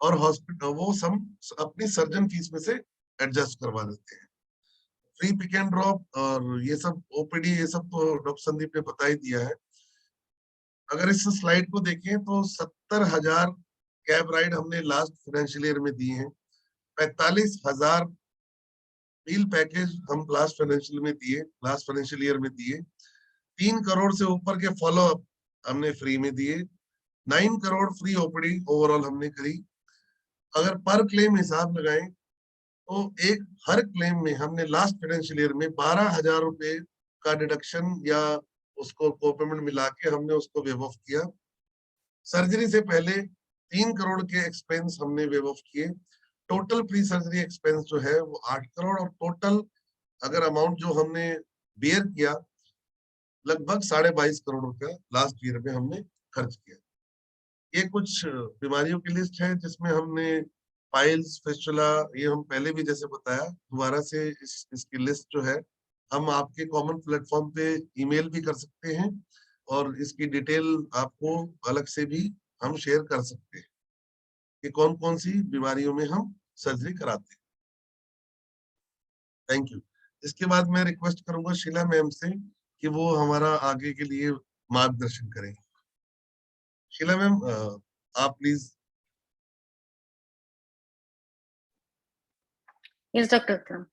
और हॉस्पिटल वो हम अपनी सर्जन फीस में से एडजस्ट करवा देते हैं। फ्री पिक एंड ड्रॉप और ये सब ओपीडी, ये सब तो डॉक्टर संदीप ने बता ही दिया है। अगर इस स्लाइड को देखें तो 70,000 कैब राइड हमने लास्ट फाइनेंशियल ईयर में दिए हैं, 45,000 मील पैकेज हम लास्ट फाइनेंशियल ईयर में दिए, 3 करोड़ से ऊपर के फॉलो अप हमने फ्री में दिए, 9 करोड़ फ्री ओपीडी ओवरऑल हमने करी। अगर पर क्लेम हिसाब लगाएं तो हर क्लेम में हमने लास्ट फाइनेंशियल ईयर में 12,000 रुपए का डिडक्शन या उसको को पेमेंट मिला के हमने उसको वेव ऑफ किया। सर्जरी से पहले 3 करोड़ के एक्सपेंस हमने वेव ऑफ किए। टोटल प्री सर्जरी एक्सपेंस जो है वो 8 करोड़ और टोटल अगर अमाउंट जो हमने बेयर किया लगभग 22.5 करोड़ रुपया लास्ट ईयर में हमने खर्च किया। ये कुछ बीमारियों की लिस्ट है जिसमें हमने पाइल्स, फिस्टुला, ये हम पहले भी जैसे बताया, दोबारा से इसकी लिस्ट जो है हम आपके कॉमन प्लेटफॉर्म पे ईमेल भी कर सकते हैं और इसकी डिटेल आपको अलग से भी हम शेयर कर सकते हैं कि कौन कौन सी बीमारियों में हम सर्जरी कराते हैं। Thank you. इसके बाद मैं रिक्वेस्ट करूंगा शीला मैम से कि वो हमारा आगे के लिए मार्गदर्शन करें। शीला मैम, आप प्लीज। Yes doctor.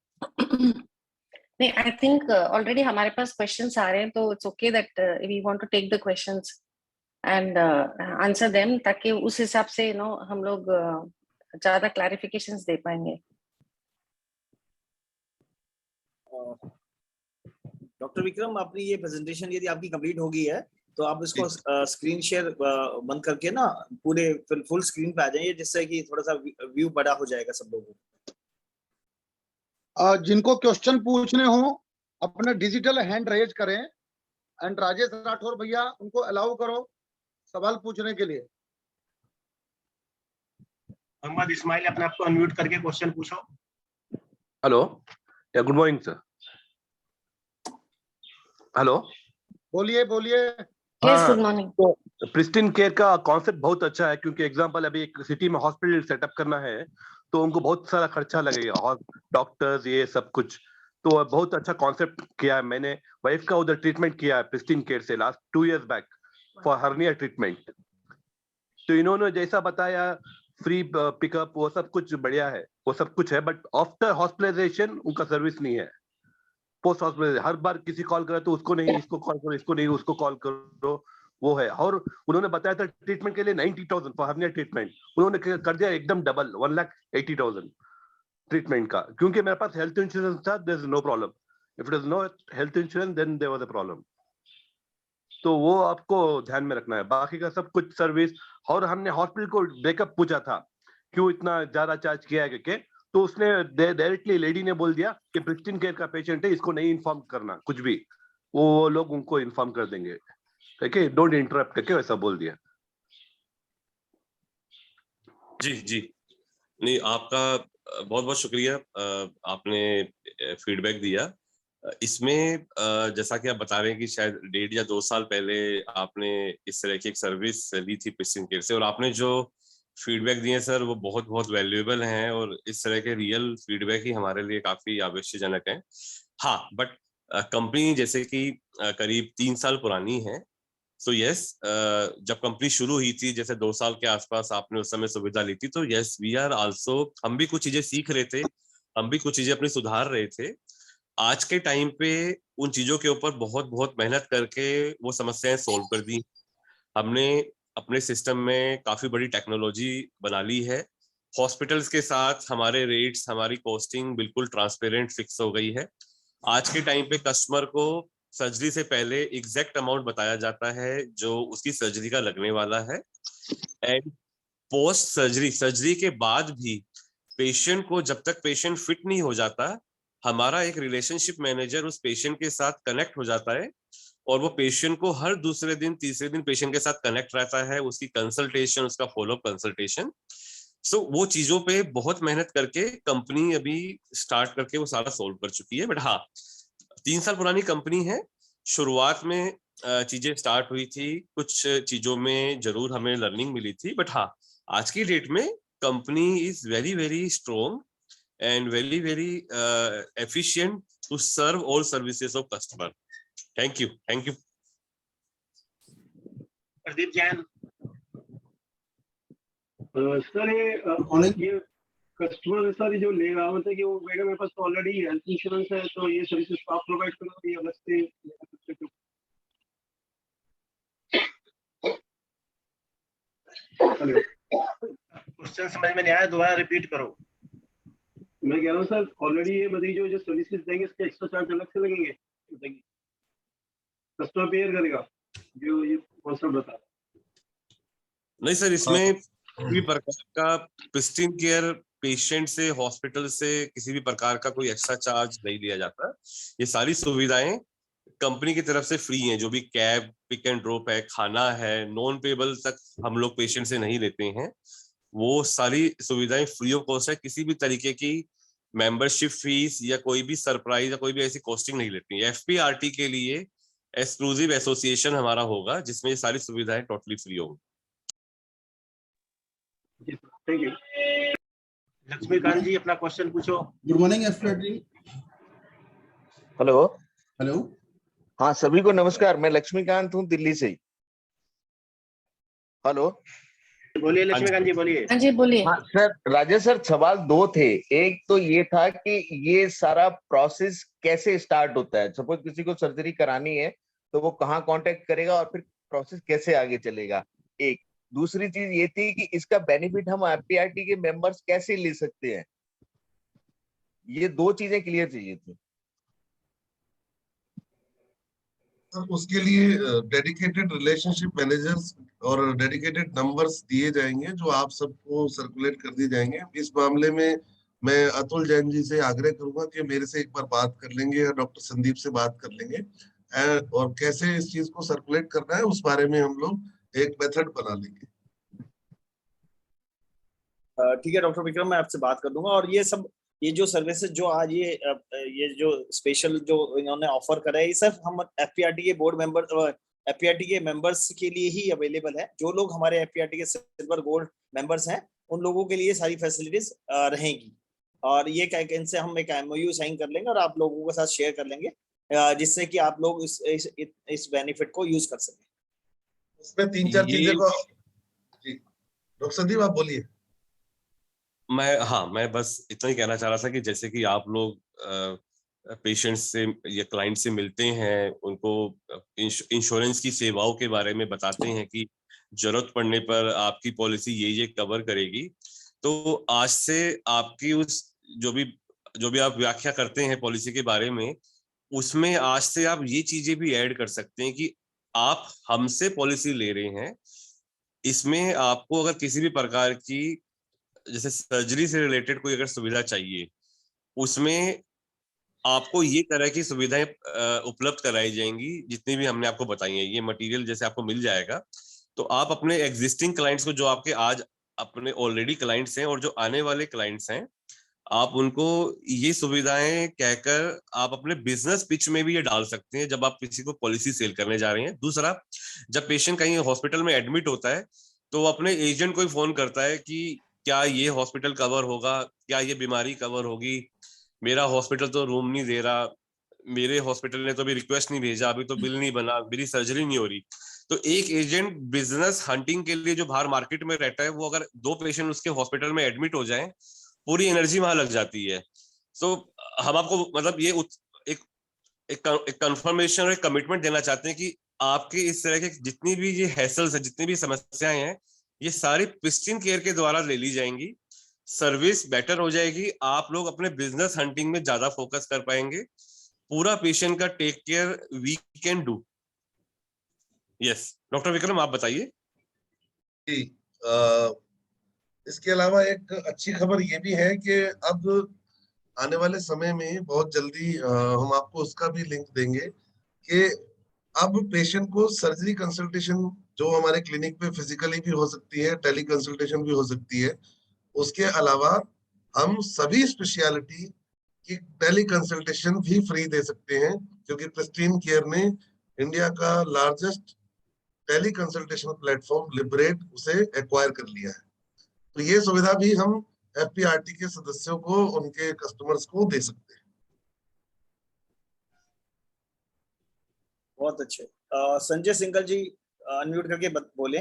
नहीं, आई थिंक ऑलरेडी हमारे पास क्वेश्चंस आ रहे हैं, तो it's okay that we want to take the questions and answer them, ताकि उस हिसाब से हम लोग ज्यादा क्लैरिफिकेशंस दे पाएंगे। डॉक्टर विक्रम, अपनी ये प्रेजेंटेशन यदि आपकी कंप्लीट हो गई है तो आप इसको स्क्रीन शेयर बंद करके ना पूरे फुल स्क्रीन पे आ जाइए, जिससे कि थोड़ा सा व्यू बड़ा हो जाएगा सब लोगों को। जिनको क्वेश्चन पूछने हो अपना डिजिटल हैंड रेज करें एंड राजेश राठौर भैया उनको अलाउ करो सवाल पूछने के लिए। मोहम्मद इस्माइल, अपने आप को अनम्यूट करके क्वेश्चन पूछो। हेलो, या गुड मॉर्निंग सर। हेलो, बोलिए बोलिए। Yes, good morning. तो प्रिस्टीन केयर का कॉन्सेप्ट बहुत अच्छा है, क्योंकि एग्जांपल अभी एक सिटी में हॉस्पिटल सेटअप करना है तो उनको बहुत सारा खर्चा लगेगा और डॉक्टर्स ये सब कुछ, तो बहुत अच्छा कॉन्सेप्ट किया है। मैंने वाइफ का उधर ट्रीटमेंट किया है प्रिस्टीन केयर से last 2 years back for hernia treatment. तो इन्होंने जैसा बताया फ्री पिकअप वो सब कुछ बढ़िया है, वो सब कुछ है, बट आफ्टर हॉस्पिटलाइजेशन उनका सर्विस नहीं है। पोस्ट हॉस्पिटल हर बार किसी कॉल करे तो उसको नहीं, इसको कॉल करो, इसको नहीं, उसको कॉल करो, वो है। और उन्होंने बताया था ट्रीटमेंट के लिए 90,000 फॉर हर्निया ट्रीटमेंट, उन्होंने कर दिया एकदम डबल 1,80,000 ट्रीटमेंट का, क्योंकि मेरे पास हेल्थ इंश्योरेंस था, there is no problem. If it is no health insurance then there was a problem. तो वो आपको ध्यान में रखना है। बाकी का सब कुछ सर्विस, और हमने हॉस्पिटल को ब्रेकअप पूछा था क्यों इतना ज्यादा चार्ज किया है करके, तो उसने डायरेक्टली लेडी ने बोल दिया कि प्रिस्टीन केयर का पेशेंट है, इसको नहीं इन्फॉर्म करना कुछ भी, वो लोग उनको इन्फॉर्म कर देंगे, ठीक है, डोंट इंटरप्ट करके वैसा बोल दिया। जी जी, नहीं आपका बहुत बहुत शुक्रिया, आपने फीडबैक दिया। इसमें जैसा कि आप बता रहे हैं कि शायद 1.5 या 2 साल पहले आपने इस तरह की एक सर्विस ली थी प्रिस्टीन केयर से, और आपने जो फीडबैक दिए सर वो बहुत बहुत वैल्यूएबल हैं, और इस तरह के रियल फीडबैक ही हमारे लिए काफी आवश्यकजनक है। हाँ, बट कंपनी जैसे कि करीब 3 साल पुरानी है, सो यस, जब कंपनी शुरू हुई थी, जैसे 2 साल के आसपास आपने उस समय सुविधा ली थी, तो यस वी आर आल्सो, हम भी कुछ चीजें सीख रहे थे, हम भी कुछ चीजें अपनी सुधार रहे थे। आज के टाइम पे उन चीजों के ऊपर बहुत बहुत मेहनत करके वो समस्याएं सोल्व कर दी। हमने अपने सिस्टम में काफी बड़ी टेक्नोलॉजी बना ली है, हॉस्पिटल्स के साथ हमारे रेट्स, हमारी कॉस्टिंग बिल्कुल ट्रांसपेरेंट फिक्स हो गई है। आज के टाइम पे कस्टमर को सर्जरी से पहले एग्जैक्ट अमाउंट बताया जाता है जो उसकी सर्जरी का लगने वाला है, एंड पोस्ट सर्जरी के बाद भी पेशेंट को, जब तक पेशेंट फिट नहीं हो जाता, हमारा एक रिलेशनशिप मैनेजर उस पेशेंट के साथ कनेक्ट हो जाता है और वो पेशेंट को हर दूसरे दिन, तीसरे दिन पेशेंट के साथ कनेक्ट रहता है, उसकी कंसल्टेशन, उसका फॉलोअप कंसल्टेशन। सो वो चीजों पे बहुत मेहनत करके कंपनी अभी स्टार्ट करके वो सारा सोल्व कर चुकी है। बट हाँ, 3 साल पुरानी कंपनी है, शुरुआत में चीजें स्टार्ट हुई थी, कुछ चीजों में जरूर हमें लर्निंग मिली थी, बट हाँ, आज की डेट में company is very very strong and very very efficient to serve all services of customer. Thank you. Pradeep Jain. Sir ये कस्टमर सर जो ले रहा होता है कि वो कहेगा मेरे पास तो ऑलरेडी हेल्थ इंश्योरेंस है, तो ये सर्विसेज आप प्रोवाइड करो, ये अलग से क्वेश्चन समझ में नहीं आया, दोबारा रिपीट करो। मैं कह रहा हूँ सर ऑलरेडी ये मरीज जो सर्विसेज देंगे इसके एक्स्ट्रा चार्ज अलग से लगेंगे, कस्टमर पेयर करेगा जो ये कॉन्सेप्ट बता? नहीं सर, इसमें किसी भी प्रकार का प्रिस्टीन केयर पेशेंट से, हॉस्पिटल से किसी भी प्रकार का कोई एक्स्ट्रा चार्ज नहीं लिया जाता। ये सारी सुविधाएं कंपनी की तरफ से फ्री हैं। जो भी कैब, पिक एंड ड्रॉप है, खाना है, नॉन पेबल तक हम लोग पेशेंट से नहीं लेते हैं। वो सारी सुविधाएं फ्री ऑफ कॉस्ट है। किसी भी तरीके की मेंबरशिप फीस या कोई भी सरप्राइज या कोई भी ऐसी कॉस्टिंग नहीं लेती है। एफपीआरटी के लिए एक्सक्लूसिव एसोसिएशन हमारा होगा जिसमें ये सारी सुविधाएं टोटली फ्री होंगी। Thank you. लक्ष्मीकांत जी अपना क्वेश्चन पूछो। Good morning FPRT. Hello. Hello. हाँ, सभी को नमस्कार। मैं लक्ष्मीकांत हूँ दिल्ली से। हेलो, बोलिए लक्ष्मीकांत जी, बोलिए। हाँ जी बोलिए। हाँ सर, राजेश सर, सवाल 2 थे। एक तो ये था कि ये सारा प्रोसेस कैसे स्टार्ट होता है। सपोज किसी को सर्जरी करानी है तो वो कहाँ कांटेक्ट करेगा और फिर प्रोसेस कैसे आगे चलेगा, एक। दूसरी चीज ये थी कि इसका बेनिफिट हम एफपीआरटी के मेंबर्स कैसे ले सकते हैं। ये 2 चीजें क्लियर चाहिए थी। उसके लिए डेडिकेटेड रिलेशनशिप मैनेजर्स और डेडिकेटेड नंबर्स दिए जाएंगे जो आप सबको सर्कुलेट कर दिए जाएंगे। इस मामले में मैं अतुल जैन जी से आग्रह करूंगा कि मेरे से एक बार बात कर लेंगे या डॉक्टर संदीप से बात कर लेंगे, और कैसे इस चीज को सर्कुलेट करना है उस बारे में हम लोग एक मेथड बना लेंगे। ठीक है डॉक्टर विक्रम, मैं आपसे बात कर दूंगा। और ये जो सर्विसेज जो आज ये जो स्पेशल जो इन्होंने ऑफर करा है, ये सिर्फ हम एफपीआरटी के बोर्ड मेंबर, एफपीआरटी के मेंबर्स के लिए ही अवेलेबल है। जो लोग हमारे एफपीआरटी के सिल्वर गोल्ड मेंबर्स हैं उन लोगों के लिए सारी फैसिलिटीज रहेंगी। और ये इनसे हम एक एमओयू साइन कर लेंगे और आप लोगों के साथ शेयर कर लेंगे, जिससे कि आप लोग इस बेनिफिट को यूज कर सकें। उसमें 3-4 चीजें को डॉक्टर संदीप आप बोलिए। मैं बस इतना ही कहना चाह रहा था कि जैसे कि आप लोग पेशेंट से या क्लाइंट से मिलते हैं, उनको इंश्योरेंस की सेवाओं के बारे में बताते हैं कि जरूरत पड़ने पर आपकी पॉलिसी ये कवर करेगी, तो आज से आपकी उस जो भी आप व्याख्या करते हैं पॉलिसी के बारे में, उसमें आज से आप ये चीजें भी ऐड कर सकते हैं कि आप हमसे पॉलिसी ले रहे हैं। इसमें आपको अगर किसी भी प्रकार की जैसे सर्जरी से रिलेटेड कोई अगर सुविधा चाहिए, उसमें आपको ये तरह की सुविधाएं उपलब्ध कराई जाएंगी जितनी भी हमने आपको बताई हैं। ये मटेरियल जैसे आपको मिल जाएगा, तो आप अपने एग्जिस्टिंग क्लाइंट्स को, जो आपके आज अपने ऑलरेडी क्लाइंट्स हैं और जो आने वाले क्लाइंट्स हैं, आप उनको ये सुविधाएं कहकर आप अपने बिजनेस पिच में भी ये डाल सकते हैं जब आप किसी को पॉलिसी सेल करने जा रहे हैं। दूसरा, जब पेशेंट कहीं हॉस्पिटल में एडमिट होता है तो वो अपने एजेंट को ही फोन करता है कि क्या ये हॉस्पिटल कवर होगा, क्या ये बीमारी कवर होगी, मेरा हॉस्पिटल तो रूम नहीं दे रहा, मेरे हॉस्पिटल ने तो अभी रिक्वेस्ट नहीं भेजा, अभी तो बिल नहीं बना, मेरी सर्जरी नहीं हो रही। तो एक एजेंट बिजनेस हंटिंग के लिए जो बाहर मार्केट में रहता है, वो अगर 2 पेशेंट उसके हॉस्पिटल में एडमिट हो जाएं, पूरी एनर्जी वहां लग जाती है। तो हम आपको मतलब ये एक कंफर्मेशन और एक कमिटमेंट देना चाहते हैं कि आपके इस तरह के जितनी भी ये हैसल्स है, जितनी भी समस्याएं हैं, ये सारी प्रिस्टीन केयर के द्वारा ले ली जाएंगी। सर्विस बेटर हो जाएगी, आप लोग अपने बिजनेस हंटिंग में ज्यादा फोकस कर पाएंगे, पूरा पेशेंट का take care we can do. Yes doctor Vikram आप बताइए। इसके अलावा एक अच्छी खबर ये भी है कि अब आने वाले समय में बहुत जल्दी हम आपको उसका भी लिंक देंगे कि अब पेशेंट को सर्जरी कंसल्टेशन जो हमारे क्लिनिक पे फिजिकली भी हो सकती है, टेली कंसल्टेशन भी हो सकती है, उसके अलावा हम सभी स्पेशलिटी की टेली कंसल्टेशन भी फ्री दे सकते हैं, क्योंकि प्रेस्टीन केयर ने इंडिया का largest tele consultation platform Lybrate उसे एक्वायर कर लिया है। तो ये सुविधा भी हम एफपीआरटी के सदस्यों को, उनके कस्टमर्स को दे सकते हैं। बहुत अच्छे। संजय सिंघल जी अनम्यूट करके बोले।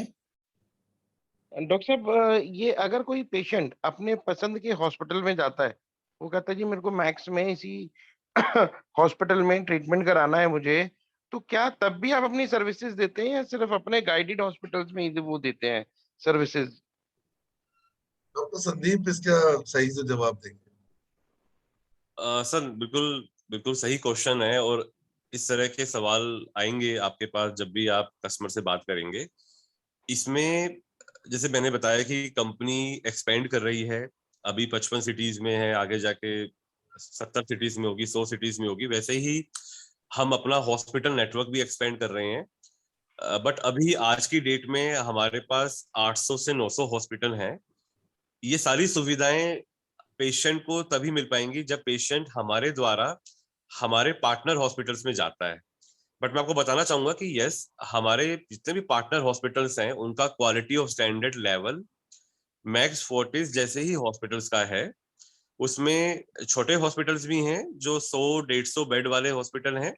डॉक्टर साहब ये अगर कोई पेशेंट अपने पसंद के हॉस्पिटल में जाता है, वो कहता है जी मेरे को मैक्स में इसी हॉस्पिटल में ट्रीटमेंट कराना है मुझे, तो क्या तब भी आप अपनी सर्विसेज देते हैं या सिर्फ अपने गाइडेड हॉस्पिटल्स में ही वो देते हैं सर्विसेज? डॉक्टर संदीप इसका सही से जवाब देंगे। सर बिल्कुल बिल्कुल सही क्वेश्चन है, और इस तरह के सवाल आएंगे आपके पास जब भी आप कस्टमर से बात करेंगे। इसमें जैसे मैंने बताया कि कंपनी एक्सपेंड कर रही है, अभी 55 सिटीज में है, आगे जाके 70 सिटीज में होगी, 100 सिटीज में होगी। वैसे ही हम अपना हॉस्पिटल नेटवर्क भी एक्सपेंड कर रहे हैं। बट अभी आज की डेट में हमारे पास 800 से 900 हॉस्पिटल हैं। ये सारी सुविधाएं पेशेंट को तभी मिल पाएंगी जब पेशेंट हमारे द्वारा हमारे पार्टनर हॉस्पिटल्स में जाता है। बट मैं आपको बताना चाहूंगा कि यस, हमारे जितने भी पार्टनर हॉस्पिटल्स हैं उनका quality of standard level max Fortis जैसे ही हॉस्पिटल्स का है। उसमें छोटे हॉस्पिटल्स भी हैं जो 100-150 बेड वाले हॉस्पिटल हैं,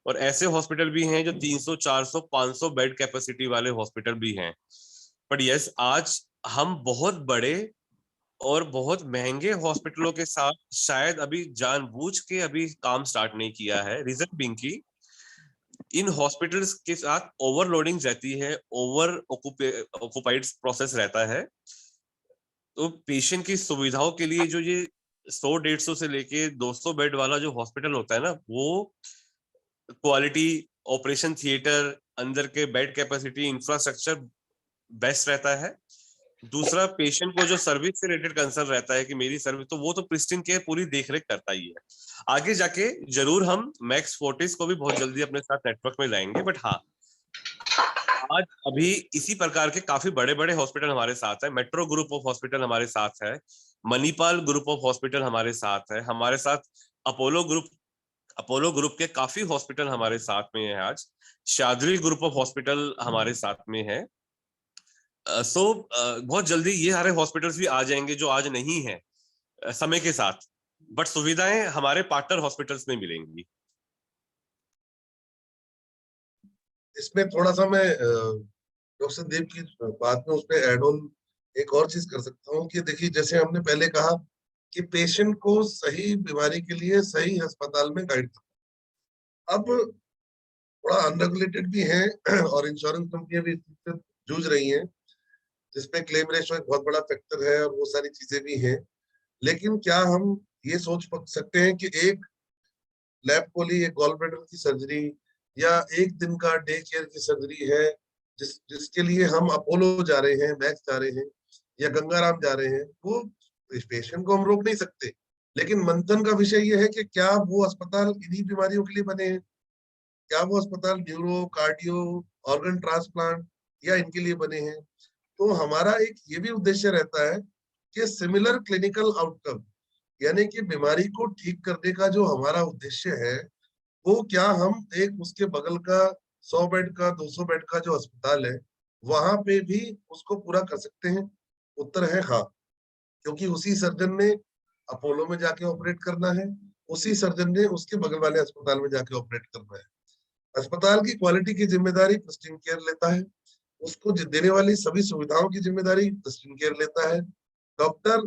और ऐसे हॉस्पिटल भी हैं जो 300, 400, 500 बेड कैपेसिटी वाले हॉस्पिटल भी हैं। बट यस, आज हम बहुत बड़े और बहुत महंगे हॉस्पिटलों के साथ शायद अभी जानबूझ के अभी काम स्टार्ट नहीं किया है। रीजन बीइंग की इन हॉस्पिटल्स के साथ ओवरलोडिंग रहती है, ओवर ऑक्युपाइड प्रोसेस रहता है। तो पेशेंट की सुविधाओं के लिए जो ये 100-150 से लेके 200 बेड वाला जो हॉस्पिटल होता है ना, वो क्वालिटी, ऑपरेशन थिएटर, अंदर के बेड कैपेसिटी, इंफ्रास्ट्रक्चर बेस्ट रहता है। दूसरा, पेशेंट को जो सर्विस से रिलेटेड कंसर्न रहता है कि मेरी सर्विस, तो वो तो प्रिस्टीन केयर पूरी देखरेख करता ही है। आगे जाके जरूर हम मैक्स फोर्टिस को भी बहुत जल्दी अपने साथ नेटवर्क में लाएंगे। बट हाँ, आज अभी इसी प्रकार के काफी बड़े बड़े हॉस्पिटल हमारे साथ है। मेट्रो ग्रुप ऑफ हॉस्पिटल हमारे साथ है, मणिपाल ग्रुप ऑफ हॉस्पिटल हमारे साथ है, हमारे साथ अपोलो ग्रुप के काफी हॉस्पिटल हमारे साथ में है। आज शाद्री ग्रुप ऑफ हॉस्पिटल हमारे साथ में है। बहुत जल्दी ये सारे हॉस्पिटल्स भी आ जाएंगे जो आज नहीं है समय के साथ, बट सुविधाएं हमारे पार्टनर हॉस्पिटल्स में मिलेंगी। इसमें थोड़ा सा मैं डॉक्टर संदीप की बात में उस पर एड ऑन एक और चीज कर सकता हूँ कि देखिए, जैसे हमने पहले कहा कि पेशेंट को सही बीमारी के लिए सही अस्पताल में गाइड करना, अब थोड़ा अनरेगुलेटेड भी है और इंश्योरेंस कंपनियां भी इससे जूझ रही हैं, जिसपे क्लेम रेशो एक बहुत बड़ा फैक्टर है और वो सारी चीजें भी हैं। लेकिन क्या हम ये सोच सकते हैं कि एक लैब कोली, एक गॉल ब्लैडर की सर्जरी या एक दिन का डे केयर की सर्जरी है, जिसके लिए हम अपोलो जा रहे हैं, मैक्स जा रहे हैं या गंगाराम जा रहे हैं, वो इस पेशेंट को हम रोक नहीं सकते। लेकिन मंथन का विषय ये है कि क्या वो अस्पताल इन्हीं बीमारियों के लिए बने हैं, क्या वो अस्पताल न्यूरो, कार्डियो, ऑर्गन ट्रांसप्लांट या इनके लिए बने हैं। तो हमारा एक ये भी उद्देश्य रहता है कि सिमिलर क्लिनिकल आउटकम, यानी कि बीमारी को ठीक करने का जो हमारा उद्देश्य है, वो क्या हम एक उसके बगल का 100 बेड का, 200 बेड का जो अस्पताल है, वहां पे भी उसको पूरा कर सकते हैं? उत्तर है हाँ, क्योंकि उसी सर्जन ने अपोलो में जाके ऑपरेट करना है, उसी सर्जन ने उसके बगल वाले अस्पताल में जाके ऑपरेट करना है। अस्पताल की क्वालिटी की जिम्मेदारी प्रेस्टीन केयर लेता है, उसको देने वाली सभी सुविधाओं की जिम्मेदारी प्रेस्टीन केयर लेता है। डॉक्टर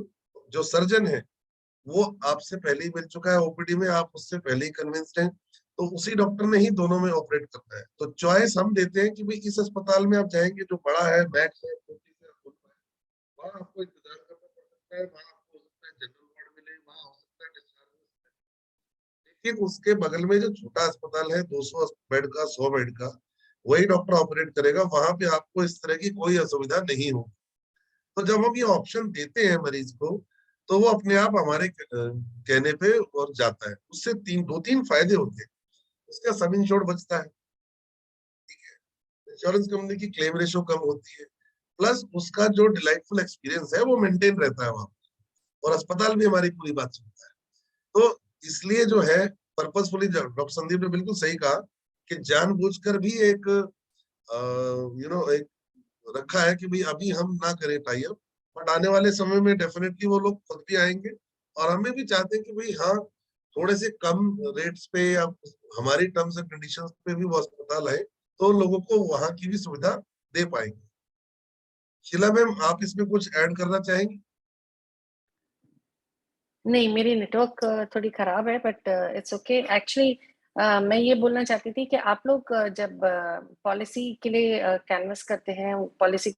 जो सर्जन है वो आपसे पहले ही मिल चुका है ओपीडी में, आप उससे पहले ही कन्विंस्ड हैं, तो उसी डॉक्टर ने ही दोनों में ऑपरेट करना है। तो चॉइस हम देते हैं कि भाई इस अस्पताल में आप जाएंगे जो बड़ा है, मैक्स है, वहाँ आपको इंतजार करना पड़ सकता है, वहाँ आपको लेकिन उसके बगल में जो छोटा अस्पताल है 200 बेड का, 100 बेड का, वही डॉक्टर ऑपरेट करेगा, वहां पे आपको इस तरह की कोई असुविधा नहीं होगी। तो जब हम ये ऑप्शन देते हैं मरीज को, तो वो अपने आप हमारे कहने पे और जाता है। उससे दो तीन फायदे होते हैं। उसका सब इंश्योर्ड बचता है, इंश्योरेंस कंपनी की क्लेम रेशो कम होती है, प्लस उसका जो डिलाइटफुल एक्सपीरियंस है वो मेंटेन रहता है वहां, और अस्पताल भी हमारी पूरी बात सुनता है। तो इसलिए जो है पर्पसफुली, डॉक्टर संदीप ने बिल्कुल सही कहा कि जानबूझकर भी एक एक रखा है कि भाई अभी हम ना करें टाई अप, बट आने वाले समय में डेफिनेटली वो लोग खुद भी आएंगे, और हमें भी चाहते हैं कि भाई हाँ, थोड़े से कम रेट्स पे या हमारी टर्म्स एंड कंडीशंस पे भी वो अस्पताल आए, तो लोगों को वहां की भी सुविधा दे पाएंगे। शीला मैम, आप इसमें कुछ ऐड करना चाहेंगी? नहीं, मेरी नेटवर्क थोड़ी खराब है, बट इट्स ओके। एक्चुअली मैं ये बोलना चाहती थी कि आप लोग जब पॉलिसी के लिए कैनवस करते हैं पॉलिसी,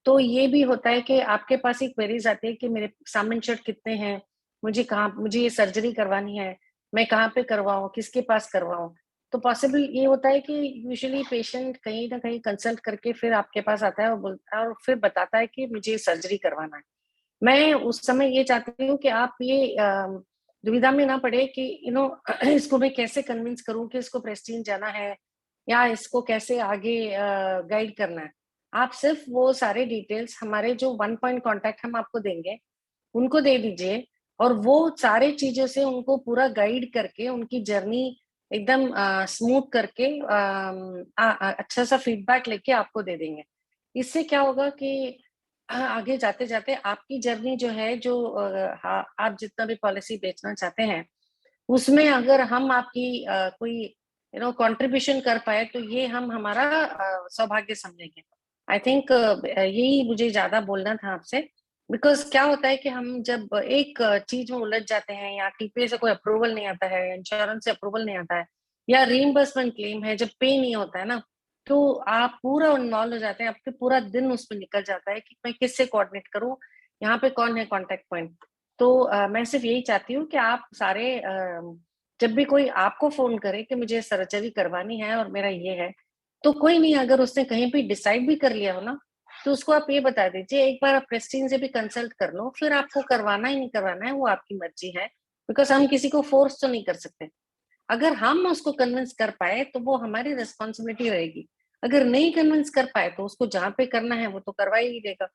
तो ये भी होता है कि आपके पास एक क्वेरीज आती है कि मेरे सम इंश्योर्ड कितने हैं, मुझे ये सर्जरी करवानी है, मैं कहाँ पे करवाऊँ, किसके पास करवाऊँ। तो पॉसिबल ये होता है कि यूजुअली पेशेंट कहीं ना कहीं कंसल्ट करके फिर आपके पास आता है और बोलता है और फिर बताता है कि मुझे सर्जरी करवाना है। मैं उस समय ये चाहती हूँ कि आप ये दुविधा में ना पड़े कि इसको मैं कैसे कन्विंस करूँ कि इसको प्रेस्टीज जाना है या इसको कैसे आगे गाइड करना है। आप सिर्फ वो सारे डिटेल्स हमारे जो 1 पॉइंट कॉन्टैक्ट हम आपको देंगे उनको दे दीजिए, और वो सारे चीजों से उनको पूरा गाइड करके उनकी जर्नी एकदम स्मूथ करके अच्छा सा फीडबैक लेके आपको दे देंगे। इससे क्या होगा कि आगे जाते जाते आपकी जर्नी जो है, जो आप जितना भी पॉलिसी बेचना चाहते हैं उसमें अगर हम आपकी कोई कंट्रीब्यूशन कर पाए तो ये हम हमारा सौभाग्य समझेंगे। आई थिंक यही मुझे ज्यादा बोलना था आपसे, बिकॉज क्या होता है कि हम जब एक चीज में उलझ जाते हैं, या टीपीए से कोई अप्रूवल नहीं आता है, इंश्योरेंस से अप्रूवल नहीं आता है, या रीइंबर्समेंट क्लेम है, जब पे नहीं होता है ना, तो आप पूरा इन्वॉल्व हो जाते हैं, आपके पूरा दिन उसमें निकल जाता है कि मैं किससे कोऑर्डिनेट करूं, यहाँ पे कौन है कांटेक्ट पॉइंट। तो मैं सिर्फ यही चाहती हूँ कि आप सारे जब भी कोई आपको फोन करे कि मुझे सर्जरी करवानी है और मेरा ये है, तो कोई नहीं, अगर उसने कहीं पे डिसाइड भी कर लिया हो ना, तो उसको आप ये बता दीजिए, एक बार आप प्रेस्टीज से भी कंसल्ट कर लो, फिर आपको करवाना ही नहीं करवाना है वो आपकी मर्जी है, बिकॉज हम किसी को फोर्स तो नहीं कर सकते। अगर हम उसको कन्विंस कर पाए तो वो हमारी रिस्पॉन्सिबिलिटी रहेगी, अगर नहीं कन्विंस कर पाए तो उसको जहाँ पे करना है वो तो करवा ही देगा।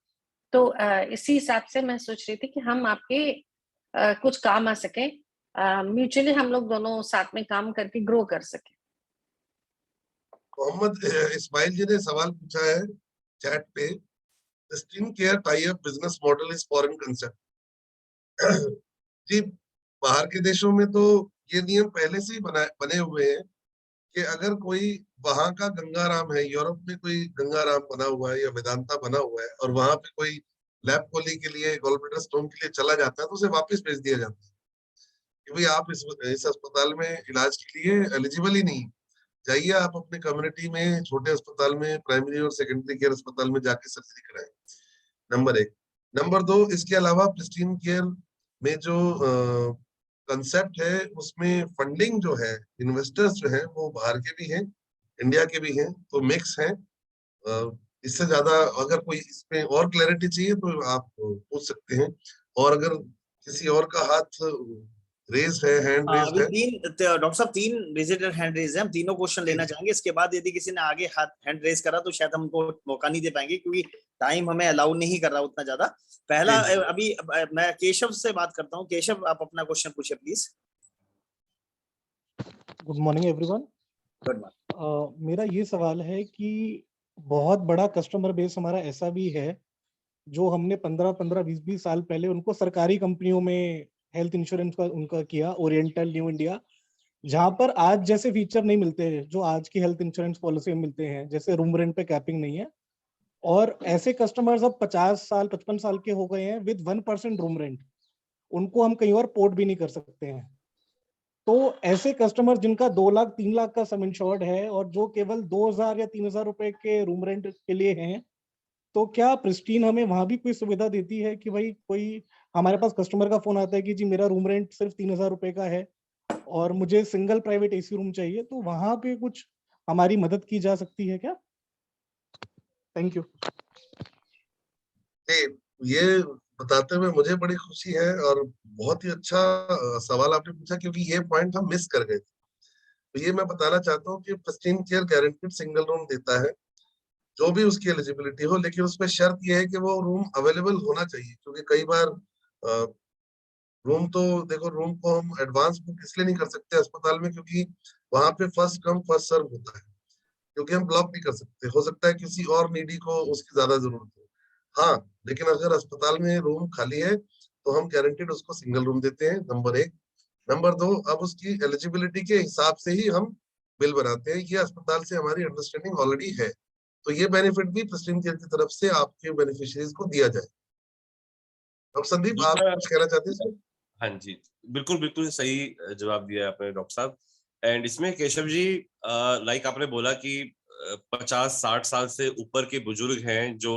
तो इसी हिसाब से मैं सोच रही थी कि हम आपके कुछ काम आ सके, म्यूचुअली हम लोग दोनों साथ में काम करके ग्रो कर सके। मोहम्मद इस्माइल जी ने सवाल पूछा है चैट पे, pristine care tie up business model is foreign concept. जी, बाहर के देशों में तो ये नियम पहले से ही बने हुए हैं कि अगर कोई वहां का गंगाराम है, यूरोप में कोई गंगाराम बना हुआ है या वेदांता बना हुआ है, और वहां पे कोई लैब कोली के लिए, गॉलब्लैडर स्टोन के लिए चला जाता है, तो उसे वापस भेज दिया जाता है कि भाई आप इस अस्पताल में इलाज के लिए एलिजिबल ही नहीं, जाइए आप अपने कम्युनिटी में छोटे अस्पताल में, प्राइमरी और सेकेंडरी केयर अस्पताल में जाके सर्जरी कराएं। नंबर 1। नंबर 2, इसके अलावा प्रिस्टीन केयर में जो कंसेप्ट है, उसमें फंडिंग जो है, इन्वेस्टर्स जो है वो बाहर के भी हैं, इंडिया के भी हैं, तो मिक्स है। इससे ज्यादा अगर कोई इसमें और क्लैरिटी चाहिए तो आप पूछ सकते हैं, और अगर किसी और का हाथ रेज है, हैंड रेज अभी है। डॉक्टर साहब 3 विजिटर हैंड रेज है, हम तीनों क्वेश्चन लेना चाहेंगे। इसके बाद यदि किसी ने आगे हाथ हैंड रेज करा तो शायद हमको मौका नहीं दे पाएंगे, क्योंकि टाइम हमें अलाउ नहीं कर रहा उतना ज्यादा। पहला अभी मैं केशव से बात करता हूँ। केशव, आप अपना क्वेश्चन पूछे please. Good morning everyone. Good morning. मेरा ये सवाल है कि बहुत बड़ा कस्टमर बेस हमारा ऐसा भी है जो हमने 15-20 साल पहले उनको सरकारी कंपनियों में हेल्थ इंश्योरेंस का उनका किया, ओरिएंटल, न्यू इंडिया, जहां पर आज जैसे फीचर नहीं मिलते हैं जो आज की हेल्थ इंश्योरेंस पॉलिसी में मिलते हैं, जैसे रूम रेंट पे कैपिंग नहीं है, और ऐसे कस्टमर्स अब 50 साल 55 साल के हो गए हैं विद 1% रूम रेंट, उनको हम कहीं और पोर्ट भी नहीं कर सकते हैं। तो ऐसे कस्टमर जिनका 2 लाख 3 लाख का सम इंश्योर्ड है और जो केवल 2000 या 3000 रुपए के रूम रेंट के लिए हैं, तो क्या प्रिस्टीन हमें वहां भी कोई सुविधा देती है कि भाई कोई हमारे पास कस्टमर का फोन आता है कि जी मेरा रूम रेंट सिर्फ 3,000 रुपए का है और मुझे सिंगल प्राइवेट एसी रूम चाहिए, तो वहां पे कुछ हमारी मदद की जा सकती है क्या? Thank you. ये बताते हुए मुझे बड़ी खुशी है और बहुत ही अच्छा सवाल आपने पूछा, क्योंकि ये पॉइंट हम मिस कर गए थे। तो ये मैं बताना चाहता हूँ कि pristine care guaranteed single room देता है, जो भी उसकी एलिजिबिलिटी हो, लेकिन उसमें शर्त यह है कि वो रूम अवेलेबल होना चाहिए। क्योंकि कई बार रूम तो देखो, रूम को हम एडवांस बुक इसलिए नहीं कर सकते अस्पताल में, क्योंकि वहां पे फर्स्ट कम फर्स्ट सर्व होता है, क्योंकि हम ब्लॉक नहीं कर सकते। हो सकता है किसी और नीडी को उसकी ज्यादा जरूरत हो। हाँ, लेकिन अगर अस्पताल में रूम खाली है तो हम गारंटीड उसको सिंगल रूम देते हैं, नंबर 1। नंबर 2, अब उसकी एलिजिबिलिटी के हिसाब से ही हम बिल बनाते हैं। ये अस्पताल से हमारी अंडरस्टैंडिंग ऑलरेडी है, तो ये बेनिफिट भी प्रिस्टीन केयर की तरफ से आपके बेनिफिशियरीज को दिया जाए। अब संदीप, आप कुछ कहना चाहते हैं इसमें? हाँ जी, बिल्कुल बिल्कुल सही जवाब दिया आपने डॉक्टर साहब। एंड इसमें केशव जी, लाइक आपने बोला कि 50-60 साल से ऊपर के बुजुर्ग हैं जो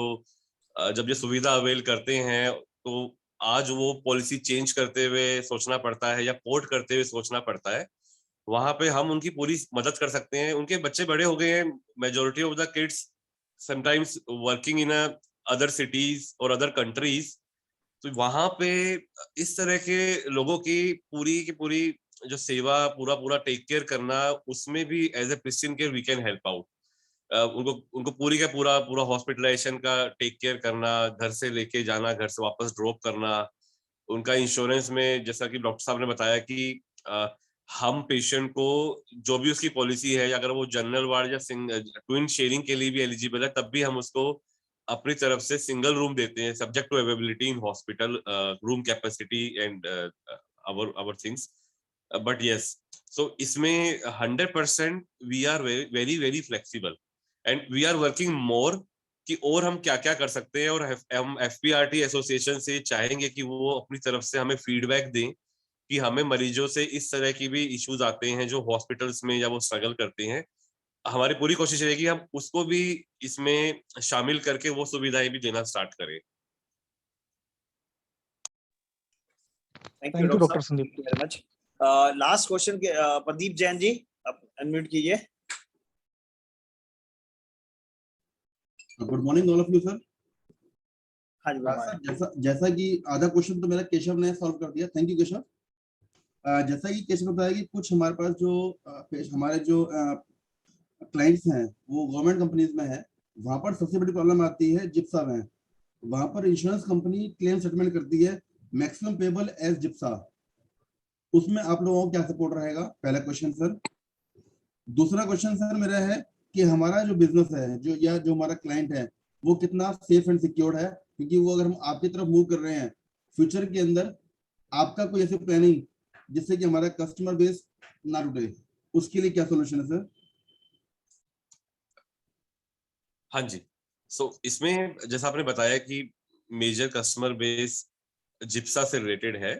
जब ये सुविधा अवेल करते हैं, तो आज वो पॉलिसी चेंज करते हुए सोचना पड़ता है या पोर्ट करते हुए सोचना पड़ता है। वहां पे हम उनकी पूरी मदद कर सकते हैं। उनके बच्चे बड़े हो गए हैं, majority of the kids sometimes working in other cities और अदर कंट्रीज। तो वहां पे इस तरह के लोगों की पूरी जो सेवा, पूरा पूरा टेक केयर करना, उसमें भी as a Pristyn care we can help out. उनको उनको पूरी का पूरा पूरा हॉस्पिटलाइजेशन का टेक केयर करना, घर से लेके जाना, घर से वापस ड्रॉप करना, उनका इंश्योरेंस में जैसा कि डॉक्टर साहब ने बताया कि हम पेशेंट को जो भी उसकी पॉलिसी है, अगर वो जनरल वार्ड या ट्विन शेयरिंग के लिए भी एलिजिबल है, तब भी हम उसको अपनी तरफ से सिंगल रूम देते हैं, subject to availability in hospital, room capacity and our things. But yes, so इसमें 100% we are very very flexible and we are working more कि और हम क्या क्या कर सकते हैं। और हम FPRT एसोसिएशन से चाहेंगे कि वो अपनी तरफ से हमें फीडबैक दें कि हमें मरीजों से इस तरह की भी इश्यूज आते हैं जो हॉस्पिटल्स में या वो स्ट्रगल करते हैं। हमारी पूरी कोशिश रहेगी हम उसको भी इसमें शामिल करके वो सुविधाएं भी देना स्टार्ट करें। Thank you doctor Sandeep very much. Last question के प्रदीप जैन जी, आप अनम्यूट कीजिए। Good morning all of you sir. हाँ जी, जैसा कि आधा क्वेश्चन तो मेरा केशव ने सॉल्व कर दिया, थैंक यू केशव। जैसा कि केशव बताया कि कुछ हमारे पास जो हमारे जो क्लाइंट्स हैं वो गवर्नमेंट कंपनीज में है, वहां पर सबसे बड़ी प्रॉब्लम आती है जिप्सा में। वहां पर इंश्योरेंस कंपनी क्लेम सेटलमेंट करती है मैक्सिमम पेबल एज जिप्सा। उसमें आप लोगों को क्या सपोर्ट रहेगा? पहला क्वेश्चन सर। दूसरा क्वेश्चन सर मेरा है कि हमारा जो बिजनेस है जो हमारा क्लाइंट है वो कितना सेफ एंड सिक्योर्ड है, क्योंकि वो अगर हम आपकी तरफ मूव कर रहे हैं फ्यूचर के अंदर, आपका कोई ऐसी प्लानिंग जिससे कि हमारा कस्टमर बेस ना टूटे, उसके लिए क्या सोल्यूशन है सर? हाँ जी, सो इसमें जैसा आपने बताया कि मेजर कस्टमर बेस जिप्सा से रिलेटेड है,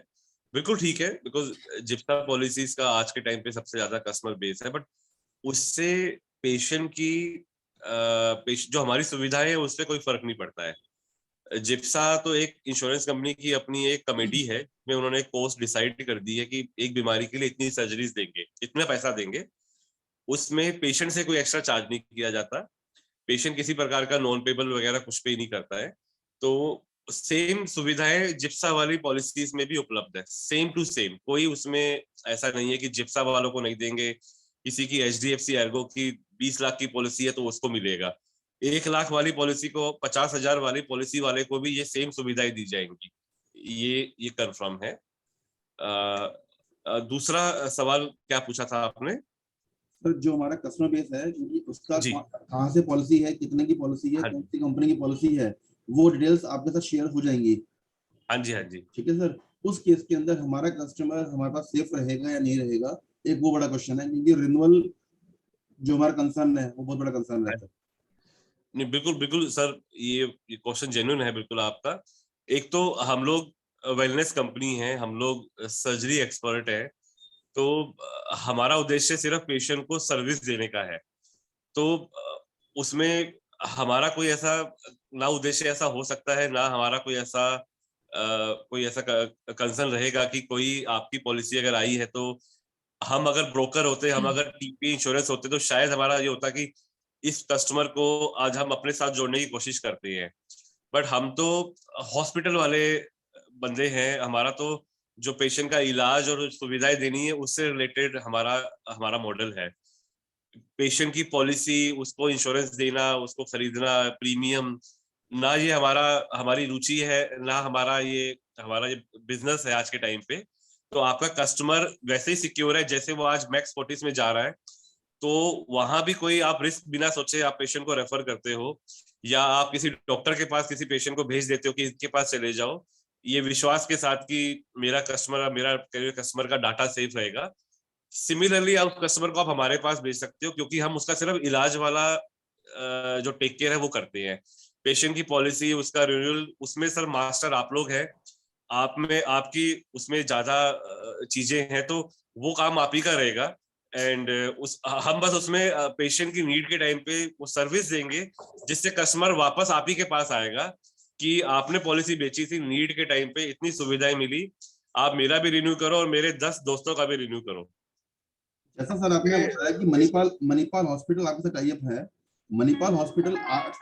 बिल्कुल ठीक है, बिकॉज जिप्सा पॉलिसीज का आज के टाइम पे सबसे ज्यादा कस्टमर बेस है। बट उससे पेशेंट की जो हमारी सुविधाएं है उससे कोई फर्क नहीं पड़ता है। जिप्सा तो एक इंश्योरेंस कंपनी की अपनी एक कमेटी है, में उन्होंने एक कॉस्ट डिसाइड कर दी है कि एक बीमारी के लिए इतनी सर्जरीज देंगे, इतना पैसा देंगे। उसमें पेशेंट से कोई एक्स्ट्रा चार्ज नहीं किया जाता, पेशेंट किसी प्रकार का नॉन पेबल वगैरह कुछ पे नहीं करता है। तो सेम सुविधाएं जिप्सा वाली पॉलिसीज में भी उपलब्ध है, सेम टू सेम। कोई उसमें ऐसा नहीं है कि जिप्सा वालों को नहीं देंगे, किसी की HDFC एर्गो की 20 लाख की पॉलिसी है तो उसको मिलेगा, 1 लाख वाली पॉलिसी को 50,000 वाली पॉलिसी वाले को भी ये सेम सुविधाएं दी जाएंगी, ये कंफर्म है। दूसरा सवाल क्या पूछा था आपने? सर जो हमारा कस्टमर बेस है उसका कहाँ से पॉलिसी है, कितने की पॉलिसी है, कौन सी कंपनी की पॉलिसी है, वो डिटेल्स आपके साथ शेयर हो जाएंगी। हाँ जी, हाँ जी, ठीक है सर। उस केस के अंदर हमारा कस्टमर हमारे पास सेफ रहेगा या नहीं रहेगा, एक वो बड़ा क्वेश्चन है, क्योंकि रिन्यूअल जो हमारा कंसर्न है वो बहुत बड़ा कंसर्न रहता है। नहीं, बिल्कुल बिल्कुल सर, ये क्वेश्चन जेन्युइन है बिल्कुल आपका। एक तो हम लोग वेलनेस कंपनी है, हम लोग सर्जरी एक्सपर्ट है, तो हमारा उद्देश्य सिर्फ पेशेंट को सर्विस देने का है। तो उसमें हमारा कोई ऐसा ना उद्देश्य ऐसा हो सकता है, ना हमारा कोई ऐसा कोई ऐसा कंसर्न रहेगा कि कोई आपकी पॉलिसी अगर आई है तो हम अगर ब्रोकर होते, हम अगर टीपी इंश्योरेंस होते तो शायद हमारा ये होता कि इस कस्टमर को आज हम अपने साथ जोड़ने की कोशिश करते हैं, बट हम तो हॉस्पिटल वाले बंदे हैं। हमारा तो जो पेशेंट का इलाज और सुविधाएं देनी है उससे रिलेटेड हमारा मॉडल है। पेशेंट की पॉलिसी, उसको इंश्योरेंस देना, उसको खरीदना, प्रीमियम, ना ये हमारी रुचि है, ना हमारा ये बिजनेस है आज के टाइम पे। तो आपका कस्टमर वैसे ही सिक्योर है जैसे वो आज मैक्स फोर्टिस में जा रहा है, तो वहां भी कोई आप रिस्क बिना सोचे आप पेशेंट को रेफर करते हो या आप किसी डॉक्टर के पास किसी पेशेंट को भेज देते हो कि इसके पास चले जाओ, ये विश्वास के साथ कि मेरा कस्टमर का डाटा सेफ रहेगा। सिमिलरली आप कस्टमर को आप हमारे पास भेज सकते हो, क्योंकि हम उसका सिर्फ इलाज वाला जो टेक केयर है वो करते हैं। पेशेंट की पॉलिसी, उसका रिन्यूअल, उसमें सर मास्टर आप लोग हैं, आप में आपकी उसमें ज्यादा चीजें हैं, तो वो काम आप ही का रहेगा। एंड हम बस उसमें पेशेंट की नीड के टाइम पे वो सर्विस देंगे जिससे कस्टमर वापस आप ही के पास आएगा कि आपने पॉलिसी बेची थी, नीड के टाइम पे इतनी सुविधाएं मिली, आप मेरा भी रिन्यू करो और मेरे 10 दोस्तों का भी रिन्यू करो। जैसा सर आपने बताया कि मणिपाल हॉस्पिटल आपके साथ टाई अप है। मणिपाल हॉस्पिटल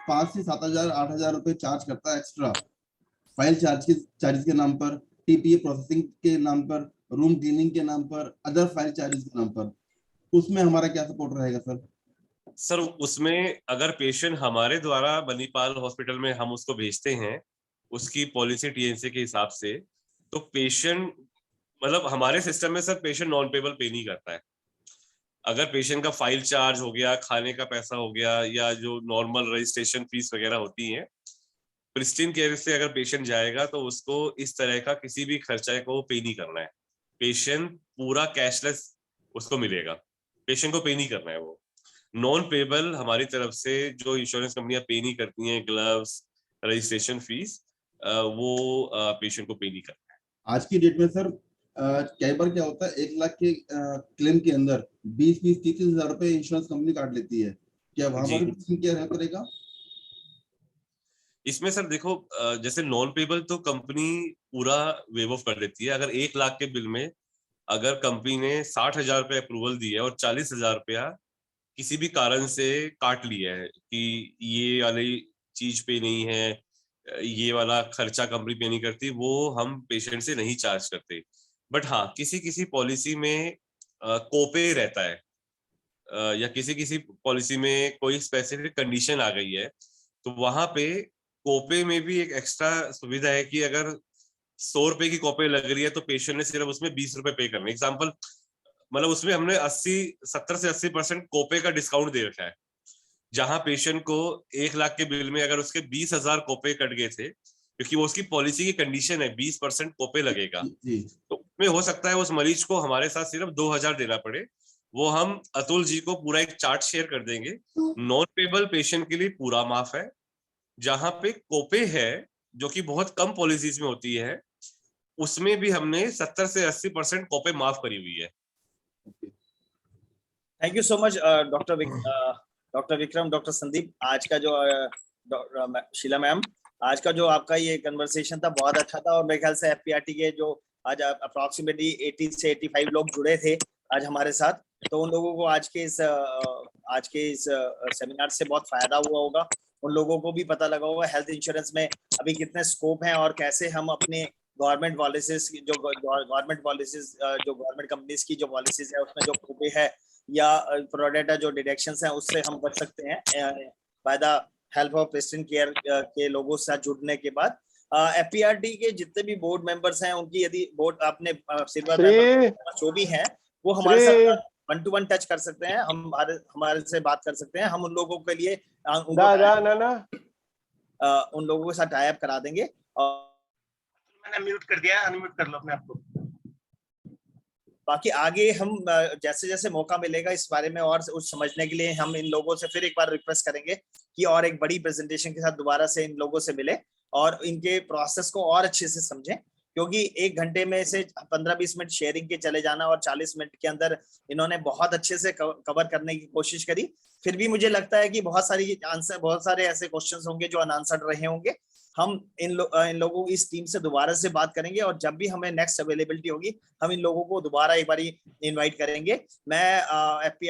5 से 7,000 8,000 रुपए चार्ज करता है एक्स्ट्रा फाइल चार्जेस के नाम पर, टीपीए प्रोसेसिंग के नाम पर, रूम क्लीनिंग के नाम पर, अदर फाइल चार्जेस के नाम पर। उसमें हमारा क्या सपोर्ट रहेगा सर? सर उसमें अगर पेशेंट हमारे द्वारा मणिपाल हॉस्पिटल में हम उसको भेजते हैं उसकी पॉलिसी टीएनसी के हिसाब से, तो पेशेंट मतलब हमारे सिस्टम में सर पेशेंट नॉन पेबल पे नहीं करता है। अगर पेशेंट का फाइल चार्ज हो गया, खाने का पैसा हो गया, या जो नॉर्मल रजिस्ट्रेशन फीस वगैरह होती है, प्रिस्टीन केयर से अगर पेशेंट जाएगा तो उसको इस तरह का किसी भी खर्चा को पे नहीं करना है। पेशेंट पूरा कैशलेस उसको मिलेगा, पेशेंट को पे नहीं करना है। वो नॉन पेबल हमारी तरफ से जो इंश्योरेंस कंपनियां पे नहीं करती हैं, ग्लव्स, रजिस्ट्रेशन फीस, वो पेशेंट को पे नहीं करना है। आज की डेट में सर कई बार क्या होता है 1 लाख के क्लेम के अंदर 20-30 हजार रुपए इंश्योरेंस कंपनी काट लेती है, क्या वहां पर प्रिस्टीन केयर हेल्प करेगा? इसमें सर देखो, जैसे नॉन पेबल तो कंपनी पूरा वेव ऑफ कर देती है। अगर 1 लाख के बिल में अगर कंपनी ने 60,000 रुपये अप्रूवल दिया है और 40,000 रुपया किसी भी कारण से काट लिया है कि ये वाली चीज पे नहीं है, ये वाला खर्चा कंपनी पे नहीं करती, वो हम पेशेंट से नहीं चार्ज करते। बट हाँ, किसी किसी पॉलिसी में कोपे रहता है, या किसी किसी पॉलिसी में कोई स्पेसिफिक कंडीशन आ गई है, तो वहां पे कोपे में भी एक एक्स्ट्रा सुविधा है कि अगर 100 रुपए की कोपे लग रही है तो पेशेंट ने सिर्फ उसमें 20 रुपए पे करने। एग्जाम्पल मतलब उसमें हमने 70 से 80% कोपे का डिस्काउंट दे रखा है, जहां पेशेंट को 1 लाख के बिल में अगर उसके 20,000 कोपे कट गए थे, क्योंकि वो उसकी पॉलिसी की कंडीशन है 20% कोपे लगेगा, तो उसमें हो सकता है उस मरीज को हमारे साथ सिर्फ 2,000 देना पड़े। वो हम अतुल जी को पूरा एक चार्ट शेयर कर देंगे। नॉन पेबल पेशेंट के लिए पूरा माफ है, जहां पे कोपे है जो कि बहुत कम पॉलिसीज में होती है, उसमें भी हमने 70 से 80% कोपे माफ करी हुई है। Thank you so much doctor Vikram, doctor Sandeep. आज का जो शीला मैम, आज का जो आपका ये कन्वर्सेशन था बहुत अच्छा था, और मेरे ख्याल से एफपीआरटी के जो आज अप्रोक्सीमेटली 80 से 85 लोग जुड़े थे आज हमारे साथ, तो उन लोगों को आज के इस सेमिनार से बहुत फायदा हुआ होगा। उन लोगों को भी पता लगा होगा हेल्थ इंश्योरेंस में अभी कितने स्कोप हैं और कैसे हम अपने गवर्नमेंट पॉलिसीज जो गवर्नमेंट कंपनीज की जो पॉलिसीज है उसमें जो कोपे है या प्रोडक्ट जो डिडक्शंस हैं उससे हम बच सकते हैं by the help of pristine care के लोगों से जुड़ने के बाद। एफपीआरटी के जितने भी बोर्ड मेंबर्स हैं उनकी यदि बोर्ड अपने जो भी हैं वो हमारे साथ 1-to-1 टच कर सकते हैं, हमारे से बात कर सकते हैं। हम उन लोगों के लिए उन लोगों के साथ टाई अप करा देंगे। और मैंने म्यूट कर दिया, अनम्यूट कर लो अपने आप को। बाकी आगे हम जैसे जैसे मौका मिलेगा इस बारे में और समझने के लिए हम इन लोगों से फिर एक बार रिक्वेस्ट करेंगे कि और एक बड़ी प्रेजेंटेशन के साथ दोबारा से इन लोगों से मिले और इनके प्रोसेस को और अच्छे से समझें, क्योंकि 1 घंटे में से 15-20 मिनट शेयरिंग के चले जाना और 40 मिनट के अंदर इन्होंने बहुत अच्छे से कवर करने की कोशिश करी। फिर भी मुझे लगता है कि बहुत सारे ऐसे क्वेश्चंस होंगे जो अनआंसर्ड रहे होंगे। हम इन लोगों की इस टीम से दोबारा से बात करेंगे और जब भी हमें नेक्स्ट अवेलेबिलिटी होगी हम इन लोगों को दोबारा एक बार इनवाइट करेंगे। मैं FPRT